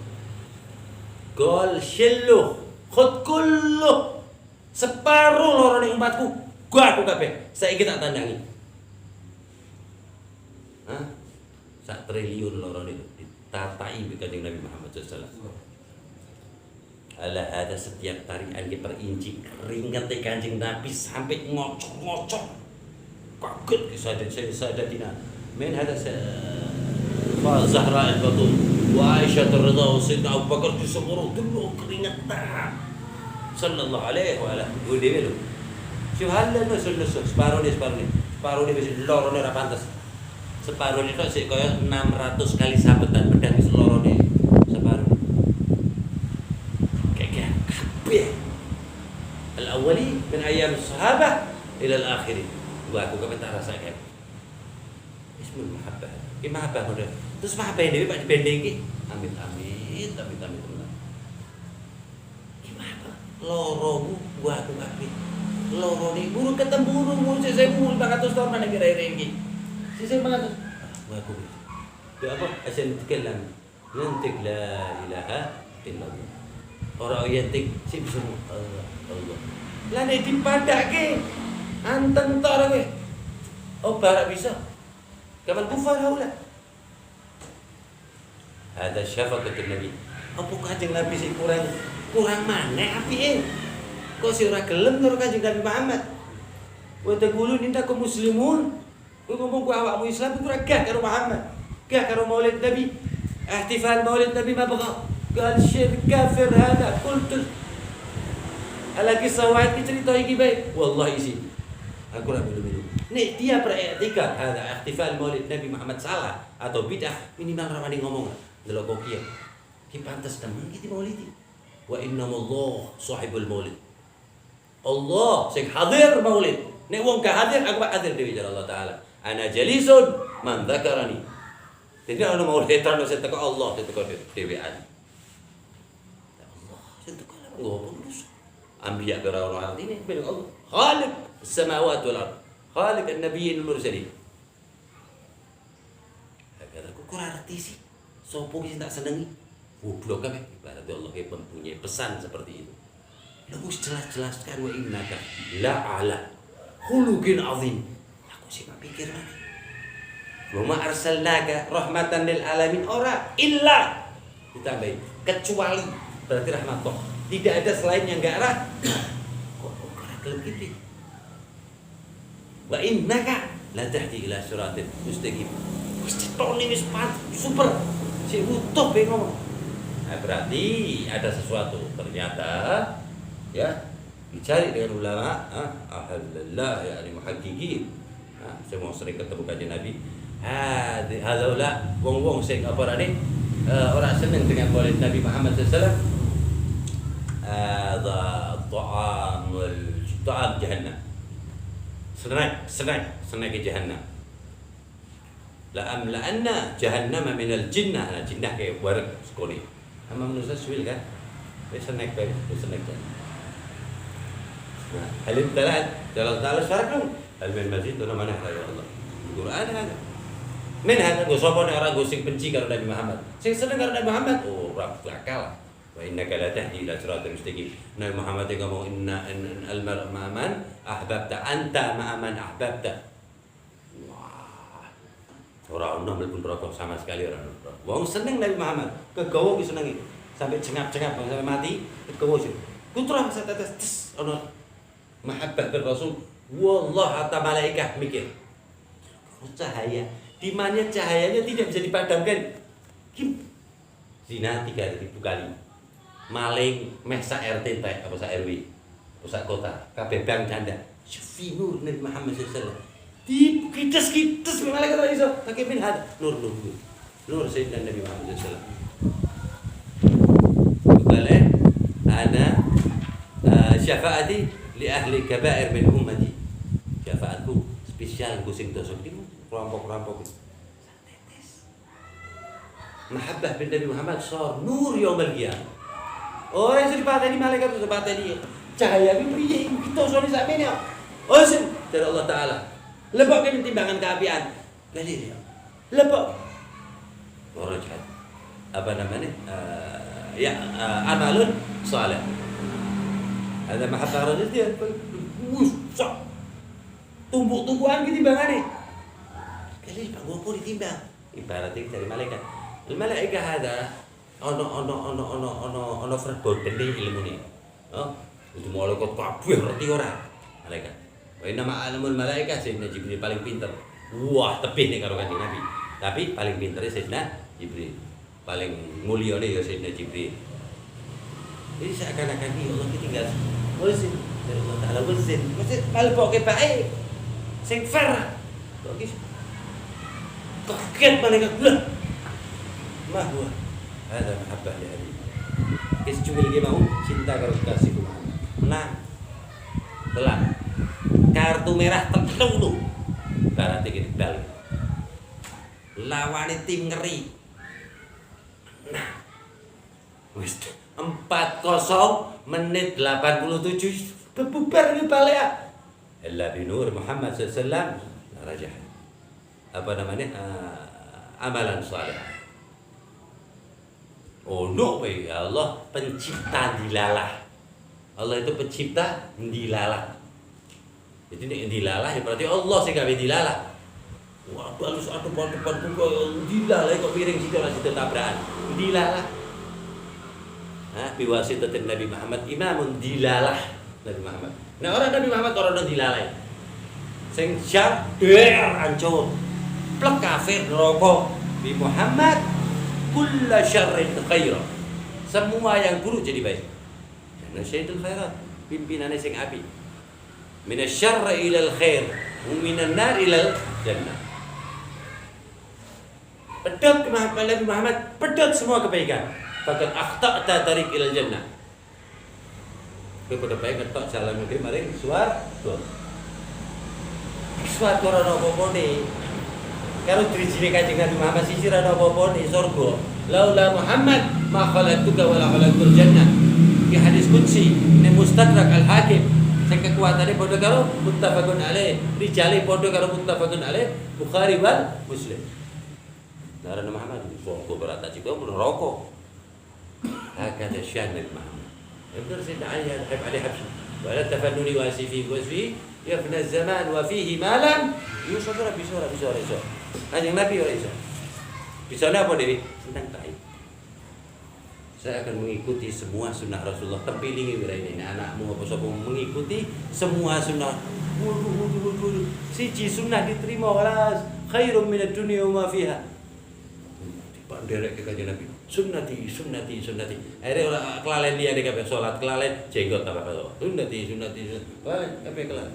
Gol syillu khud kullu separuh loro ning umatku gua aku kabeh saiki tak tandangi. Hah? 1 triliun loro niku ditatai bi Kanjeng Nabi Muhammad sallallahu alaihi wasallam. Ala ada setiap tarian diperinci keringat Kanjeng Nabi sampai ngocok-ngocok. Kaget kisah sadatina. من هذا زهراء البطول وعائشة الرضا وسيدنا أبو بكر disebut dulu keringetan sallallahu alaihi wa ala udah lu sih halal nusul separuh dia masih loro ora pantes separuh itu sih kaya 600 kali sabetan pedang wis loro nih separuh kayak kabeh al-awwali min ayyam sahabah ila al-akhirin gua aku kabeh tak rasakan ismul mahabbah. Ki mahabbah ngono. Terus mahabbah dhewe Pak dibending ki. Amit. Ki mahabbah. Loromu gua aku kabeh. Loro ni buru ketemu buru sik 400 tahun nang kira-kira iki. Sik 400. Gua aku. Ya apa? Asyik tikelan. Yantik la ilaha illallah. Ora yantik sik bisa Allah. Lah nek dipadake anten tok kowe. Oh barak bisa. Kamal kufar haula. Ada syafaqat Nabi. Apa Kanjeng Nabi sing kurang maneh apike? Kok sing ora gelem karo Kanjeng Nabi Muhammad? Wa taqulun innakum muslimun. Kowe ngomong ku awakmu Islam ku ora gah karo Muhammad. Gah karo Maulid Nabi. Ihtifal Maulid Nabi ma baqa. Qal syirk kafir hada qultu. Ala kisah wahid cerita iki bae. Wallahi isi. Aku ora minum. Nek dia beriktikad ada ihtifal Maulid Nabi Muhammad salah atau bidah minimal ramadi ngomong delok kok kiye. Ki pantes temen iki Maulid. Wa innamallah sahibul Maulid. Allah sing hadir Maulid. Nek wong ka hadir aku hadir dewe jar Allah taala. Ana jalisun man dzakarani. Tidak ana Maulid terus teko Allah teko dhewean. Allah sing teko ngopo terus. Anbiya karo orang ini ben Allah. Khaliq as-samawati wal ardh. Khaliq an-nabiyyin al-mursalin. Kata aku kurang arti sih. Sopo sing tak senengi? Goblok kabeh. Berarti Allah mempunyai pesan seperti itu. Lalu jelas-jelaskan wa innaka la ala khuluqin azim. Aku sih pikir mana? Wa ma arsalnaka rahmatan lil alamin ora illa ditambahin kecuali berarti rahmat Allah. Tidak ada selain yang enggak arah. Kok gelem gitu? Wa innaka la tahdi ila siratin mustaqim. Wis ditoni wis super. Sing utuh be ngomong. Nah, berarti ada sesuatu ternyata ya dicari dengan ulama alhamdulillah ya ali muhaqqiqin. Nah, semua sering ketemu Kanjeng Nabi. Hadaula wong-wong sing apa rene ora seneng dengan Maulid Nabi Muhammad sallallahu alaihi wasallam. Ta'am jahannam. Snack ke jahannam. La amla'anna jahannama minal jinnah. Jinnah kayak warak sekali. Ama manusia suil kan? Snack kan? Snack kan? Halim talat. Dalam talat syarakum. Hal min mazid itu mana ya Allah. Quran ada. Men hada go sapa orang go sing benci karo Nabi Muhammad. Sing seneng karo Nabi Muhammad, oh ora bakal. Wa innaka la tahdi ila siratal mustaqim. Nabi Muhammad yang ngomong inna al-mar'a ma'aman ahbabta anta ma'aman ahbabta. Wah. Ora ono mlebu neraka sama sekali ora ono. Wong seneng Nabi Muhammad, kegawa ki senengi. Sampai cengap-cengap sampai mati, kegawa sih. Kutra setetes tes ono mahabbah bil Rasul. Wallah hatta malaikat mikir. Cahaya di mana cahayanya tidak bisa dipadamkan. Zina 3.000 kali. Maling meh sak RT teh apa sak RW apa sak kota kabeh bang janda syufi nur Nabi Muhammad sallallahu alaihi wasallam di kites malaikat ora iso tak min had nur sayyidina Nabi Muhammad sallallahu alaihi wasallam ana syafaati li ahli kaba'ir min ummati syafaatku spesial ku sing dosa iki kelompok-kelompok mahabbah bin Nabi Muhammad sar nur yaumil qiyamah. Orang yang dipateni malaikat itu pateni cahaya piye kita sone sakmene. Oh sing dari Allah taala. Lebok kan timbangan keapian. Kali dia. Lebok. Warajat. Apa namanya? Amalun salih. Ada mahabbah rajul dia. Wusak. Tumbuk-tumbukan timbangannya. Kali Pak ngopo ditimbang. Ibaratnya dari malaikat. Malaikat ada ono verbod bening ilmune. Oh, itu malaikat kabeh ngerti ora? Malaikat. Wa inna ma'alamul malaikat Sayyidina Jibril paling pinter. Wah, tebih nih karo Kanjeng Nabi. Tapi paling pintere Sayyidina Jibril. Paling mulia nih ya Sayyidina Jibril. Jadi seakan-akan ini Allah tinggal wazin dari Allah Ta'ala wazin. Wazin malpoke baik. Sing fair. Kok iki kaget malaikat bulan. Mahwa ada mahabbah li Ali. Kis cuma lagi mau cinta karo kasihku Muhammad. Nah, telan. Kartu merah tertulu. Berarti gini balik. Lawane tim ngeri. Nah. Wis 4-0 menit 87 bebubar ini balik. Illa binur Muhammad sallallahu alaihi wasallam rajah. Apa namanya? Amalan saleh. Oh no, ya Allah pencipta dilalah. Allah itu pencipta dilalah. Jadi ini dilalah ya berarti Allah sih gawe dilalah. Wah, balus atuh depan kok dilalah kok piring situ ora situ tabrakan. Dilalah. Nah, biwasitatin Nabi Muhammad imamun dilalah Nabi Muhammad. Nah, orang Nabi Muhammad orang dilalah. Sing syar ancur. Plek kafir neraka. Bi Muhammad kulla syarrin khaira. Semua yang buruk jadi baik. Karena Sayyidul Khairat, pimpinannya sing api. Minasyarri ilal khair, minan nar ilal jannah. Pedot ke Nabi Muhammad, pedot semua kebaikan. Bahkan akhta'ta tarik ilal jannah. Kowe padha bae ngetok jalan iki maring swarga. Swarga ora apa-apane. Karo dirijine Kanjeng Nabi Muhammad sisir ana apa-apane surga. Laula Muhammad ma khalaqtuka wa la khalaqtul jannah. Di hadis qudsi ini Mustadrak Al-Hakim. Sing kekuatane padha karo muttafaqun alaih. Rijale padha karo muttafaqun alaih Bukhari wal Muslim. Nabi Muhammad surga berat cik neraka. Hakada syan Nabi Muhammad. Benar Sayyidina Ali Habib Ali Habsyi. Wa la tafannuni wasifi wasfi yafna zaman wa fihi malam yusra bisa. Kanjeng Nabi ora iso. Bisane apa Dewi? Tentang taib. Saya akan mengikuti semua sunnah Rasulullah. Terpilih ini anakmu apa sapa mengikuti semua sunnah. Wudu. Siji sunnah diterima walas khairum minad dunya wa ma fiha. Dipanderek ke Kanjeng Nabi. Sunnati. Akhirnya orang kelalen dia di kabeh salat kelalen jenggot apa. Sunnati. Kelalen kabeh kelalen.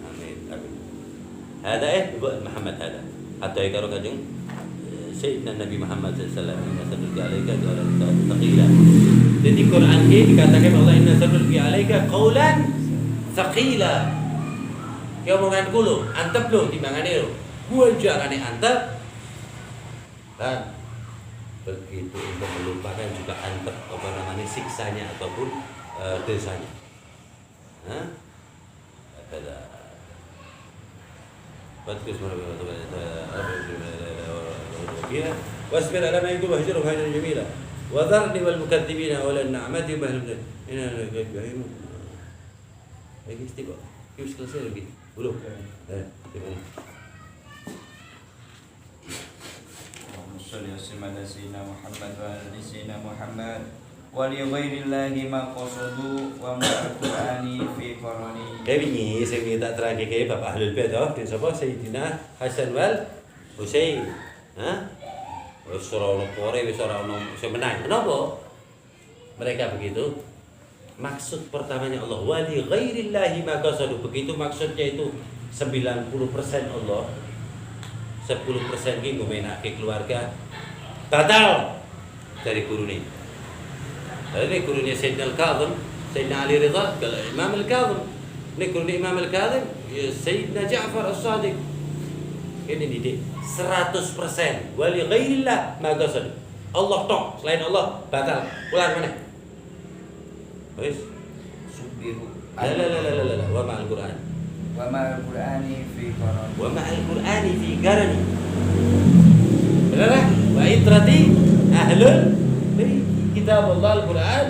Amin. Hada buat Muhammad hada. Atau karo Kanjeng Sayyidina Nabi Muhammad sallallahu alaihi wasallam sanulqi alaika qawlan thaqila. Jadi Quran ini dikatakan Allah inna sanulqi alaika qawlan thaqila. Dia omongan kulo, antep lo timbangane lo. Gua jarane antep. Dan begitu untuk melupakan juga antep apa namanya siksanya ataupun dosanya. Hah? Ada Bagus warahmatullahi wasbir ala ma yaktubu hajruhum hajran jamila wa dharni wal mukaththibina wa lan na'mati bahlum inna lillahi lagi istiqo yus selesai lagi belum Salli ala sayyidina Muhammad wa ala sayyidina Muhammad wa li ghairillahi ma qasadu wa ma qur'ani fi qarani. Wingi sing tak terangke ke Bapak Ahlul Bait den sapa Sayyidina Hasan wal Husain. Hah? Wis ora ono pore wis ora ono sing menang. Kenapa? Mereka begitu. Maksud pertamanya Allah wa li ghairillahi ma qasadu. Begitu maksudnya itu 90% Allah. 10% ki ngumenake keluarga. Batal dari guru ini. Ini gurunya Sayyidina Al-Kadhim, Sayyidina Ali Ridha, kalau Imam Al-Kadhim. Ini gurunya Imam Al-Kadhim, Sayyidina Ja'far As-Sadiq. Ini didik 100%. Wa li ghairillah ma qasad. Allah tok, selain Allah batal. Ulang mana? Wis. Subiru. La. Wa ma'al Qur'an. Wa ma'al Qur'ani fi qarani. Wa ma'al Qur'ani fi qarani. Benar tak? Wa itrati ahlul bait. Kitab Allah Al-Quran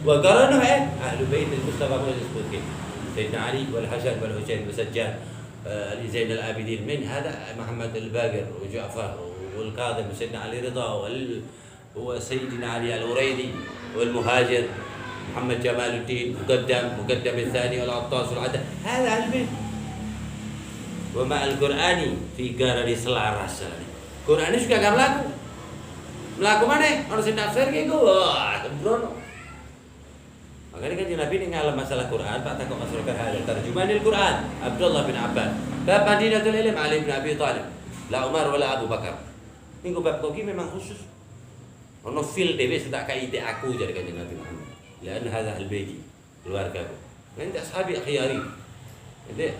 wa qaranu ahlul bait al-Mustafa wa al-Sudki. Sayyidina Ali wal Hasan wal Husain wal Sajjad Ali Zain al-Abidin min hada Muhammad al-Baqir wa Ja'far wal Kadhim Sayyidina Ali Ridha wa Sayyidina Ali al-Uraidi wal Muhajir محمد جمال الدين مقدم الثاني والعطاس والعدد هذا أهل البيت ومع القرآن في قرن selaras Quran ini juga gak melaku mana orang sing nafsir kayak gue wah sembrono makanya kan Nabi ini ngalam masalah Quran Pak takut masalah hal terjemahanil Quran Abdullah bin Abbas bab Madinatul Ilm Ali bin Abi Thalib la Umar wala Abu Bakar minggu bab kogi memang khusus ono fil dewe sudah kaite aku jadi kan Nabi Muhammad لأن هذا البيت keluarga aku عند أصحابي أخياري jadi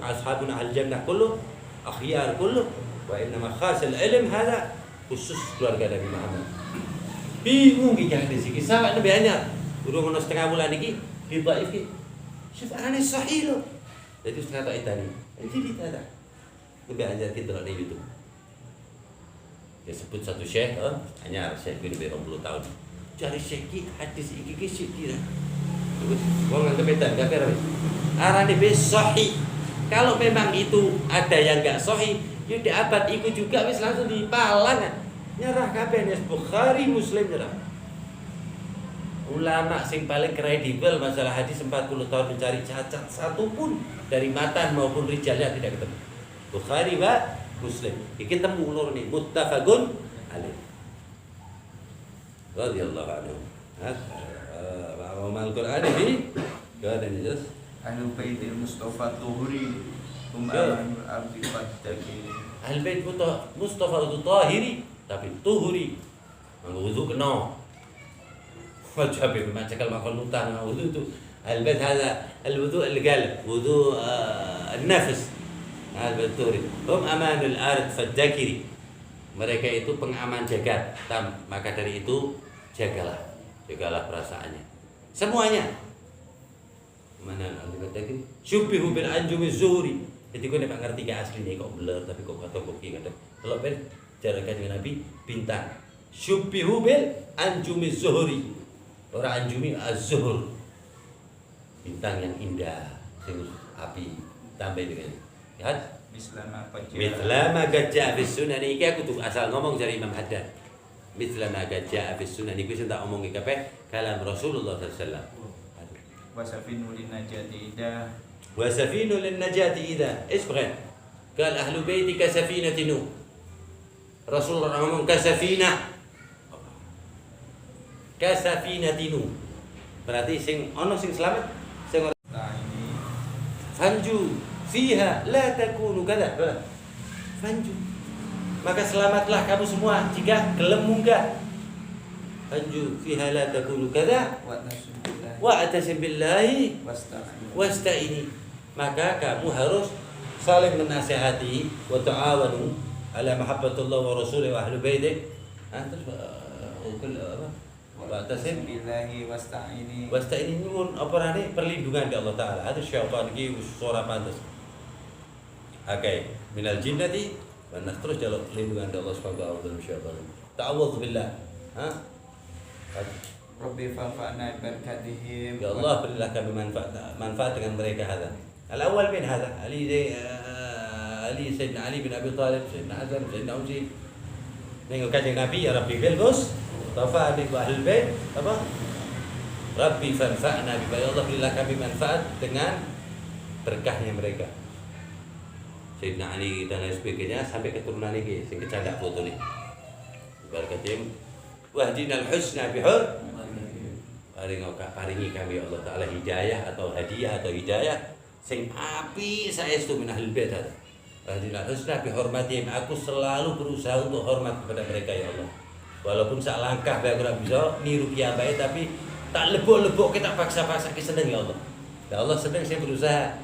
أصحابنا على الجنة كله أخيار كله وإنما خاص العلم هذا khusus keluarga Nabi Muhammad bingung ki hadis iki sahabat Nabi hanya urung ono setengah bulan iki di dhaif ki syuf ana sahih lo jadi setengah tak tadi jadi tidak Nabi ajar kita di YouTube dia sebut satu syekh hanya syekh ini 20 tahun cari syekh hadis iki ki sithira wong nganggep edan kafir arane be sahih kalau memang itu ada yang enggak sahih ya di abad itu juga wis langsung dipalang nyerah kabeh nih Bukhari Muslim nyerah ulama sing paling kredibel masalah hadis 40 tahun mencari cacat satu pun dari matan maupun rijalnya tidak ketemu Bukhari wa Muslim iki temu lur nih muttafaqun alaih radhiyallahu anhu wa al-Qur'an ini ada nih jelas Ahlul Baitil Mustafa Tuhuri amanul ardi fattaqin. Ahlul Bait Mustafa itu tahiri tapi tuhuri nganggo wudu kena wajib macam kalau makan lutan wudu itu Ahlul Bait hada al-wudu al-qalb wudu an-nafs Ahlul Bait tuhuri hum amanul ard fattaqin mereka itu pengaman jagat maka dari itu jagalah perasaannya semuanya mana al-Bait syubihu bil anjumi zuhri jadi kau nak ngerti ke aslinya kok blur tapi kok kata koki kata kalau ben cara dengan Nabi bintang syubihu bil anjumi zuhri orang anjumi az-zuhur bintang yang indah sing api tambah dengan ya mislama gajah bis sunan iki aku tuh asal ngomong dari Imam Haddad mislama gajah bis sunan iki sing tak omongi kabeh kalam Rasulullah sallallahu alaihi wasallam وسفينه للنجاة إذا وسفينه للنجاة إذا إيش بغير قال أهل بيتي كسفينة نوح رسول الله عموم كسفينة نوح berarti sing ono sing selamat sing fanju fiha la takunu kada fanju maka selamatlah kamu semua jika gelem munggah fanju fiha la takunu kada wa'tasim billahi wasta'ini maka kamu harus saling menasihati wa ta'awanu ala mahabbatullah wa rasulih wa ahli baitih terus wa'tasim billahi wasta'ini nyuwun apa rane perlindungan dari Allah taala ada syaitan iki suara pantas minal jinnati wa nas terus jaluk perlindungan dari Allah subhanahu wa taala syaitan ta'awudz billah Rabbi fanfa'na barakatihim. Ya Allah berilah kami manfaat dengan mereka hada. Al-awwal min hada Ali Sayyidina Ali bin Abi Thalib, Sayyidina Hasan, Sayyidina Husain. Nengok kanjeng Nabi ya Rabbi bilgus, tafa bi ahlul bait apa? Rabbi fanfa'na bi ya Allah berilah kami manfaat dengan berkahnya mereka. Sayyidina Ali dan lain sebagainya sampai keturunan ini sing kecandak foto nih. Barakatim wahdinal husna bihur paringi kami Allah Ta'ala hidayah atau hadiah atau hidayah sing api saestu min ahlul bait wahdinal husna bihormatihim aku selalu berusaha untuk hormat kepada mereka ya Allah walaupun sak langkah bae ora bisa niru kiai tapi tak lebok-lebok kita paksa-paksa seneng ya Allah ya Allah seneng saya berusaha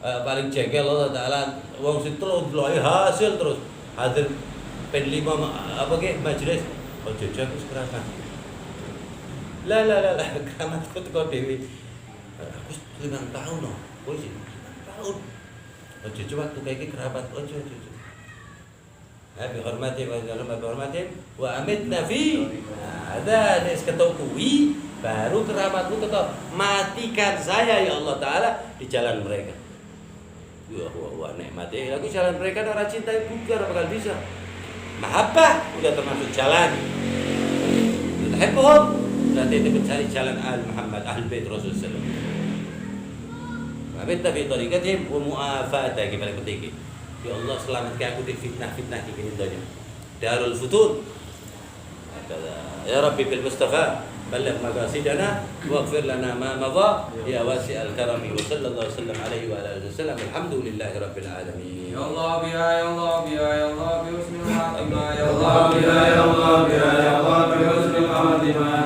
paling jengkel Allah Ta'ala wong sing terus loe hasil terus hadir pen 5 apa ke majelis jajan wis keramat. La keramat kok teko dhewe. Aku 5 tahun no. Kowe sih 5 tahun. Ojo coba tuh kayak kerabat ojo. Bihormatim wa amitna fi. Ada nih ketokui baru kerabatmu tetap matikan saya ya Allah Taala di jalan mereka. Wah nikmati lagu jalan mereka orang cinta bukan bakal bisa. Mahabbah udah termasuk jalan. Tahibbuhum berarti itu mencari jalan al Muhammad ahlul bait Rasulullah sallallahu alaihi wasallam. Amitna fi tariqatihim wa mu'afata gimana penting. Ya Allah selamatkan aku dari fitnah-fitnah di dunia. Darul Futun. Ya Rabbi bil Mustafa balligh maqasidana waghfir lana ma madha ya wasi'al karami wa sallallahu alaihi wa alihi wasallam alhamdulillahi rabbil alamin. Ya Allah biya ya Allah biya ya Allah bi husnil khatimah ya Allah biya ya Allah biya ya Allah bi husnil khatimah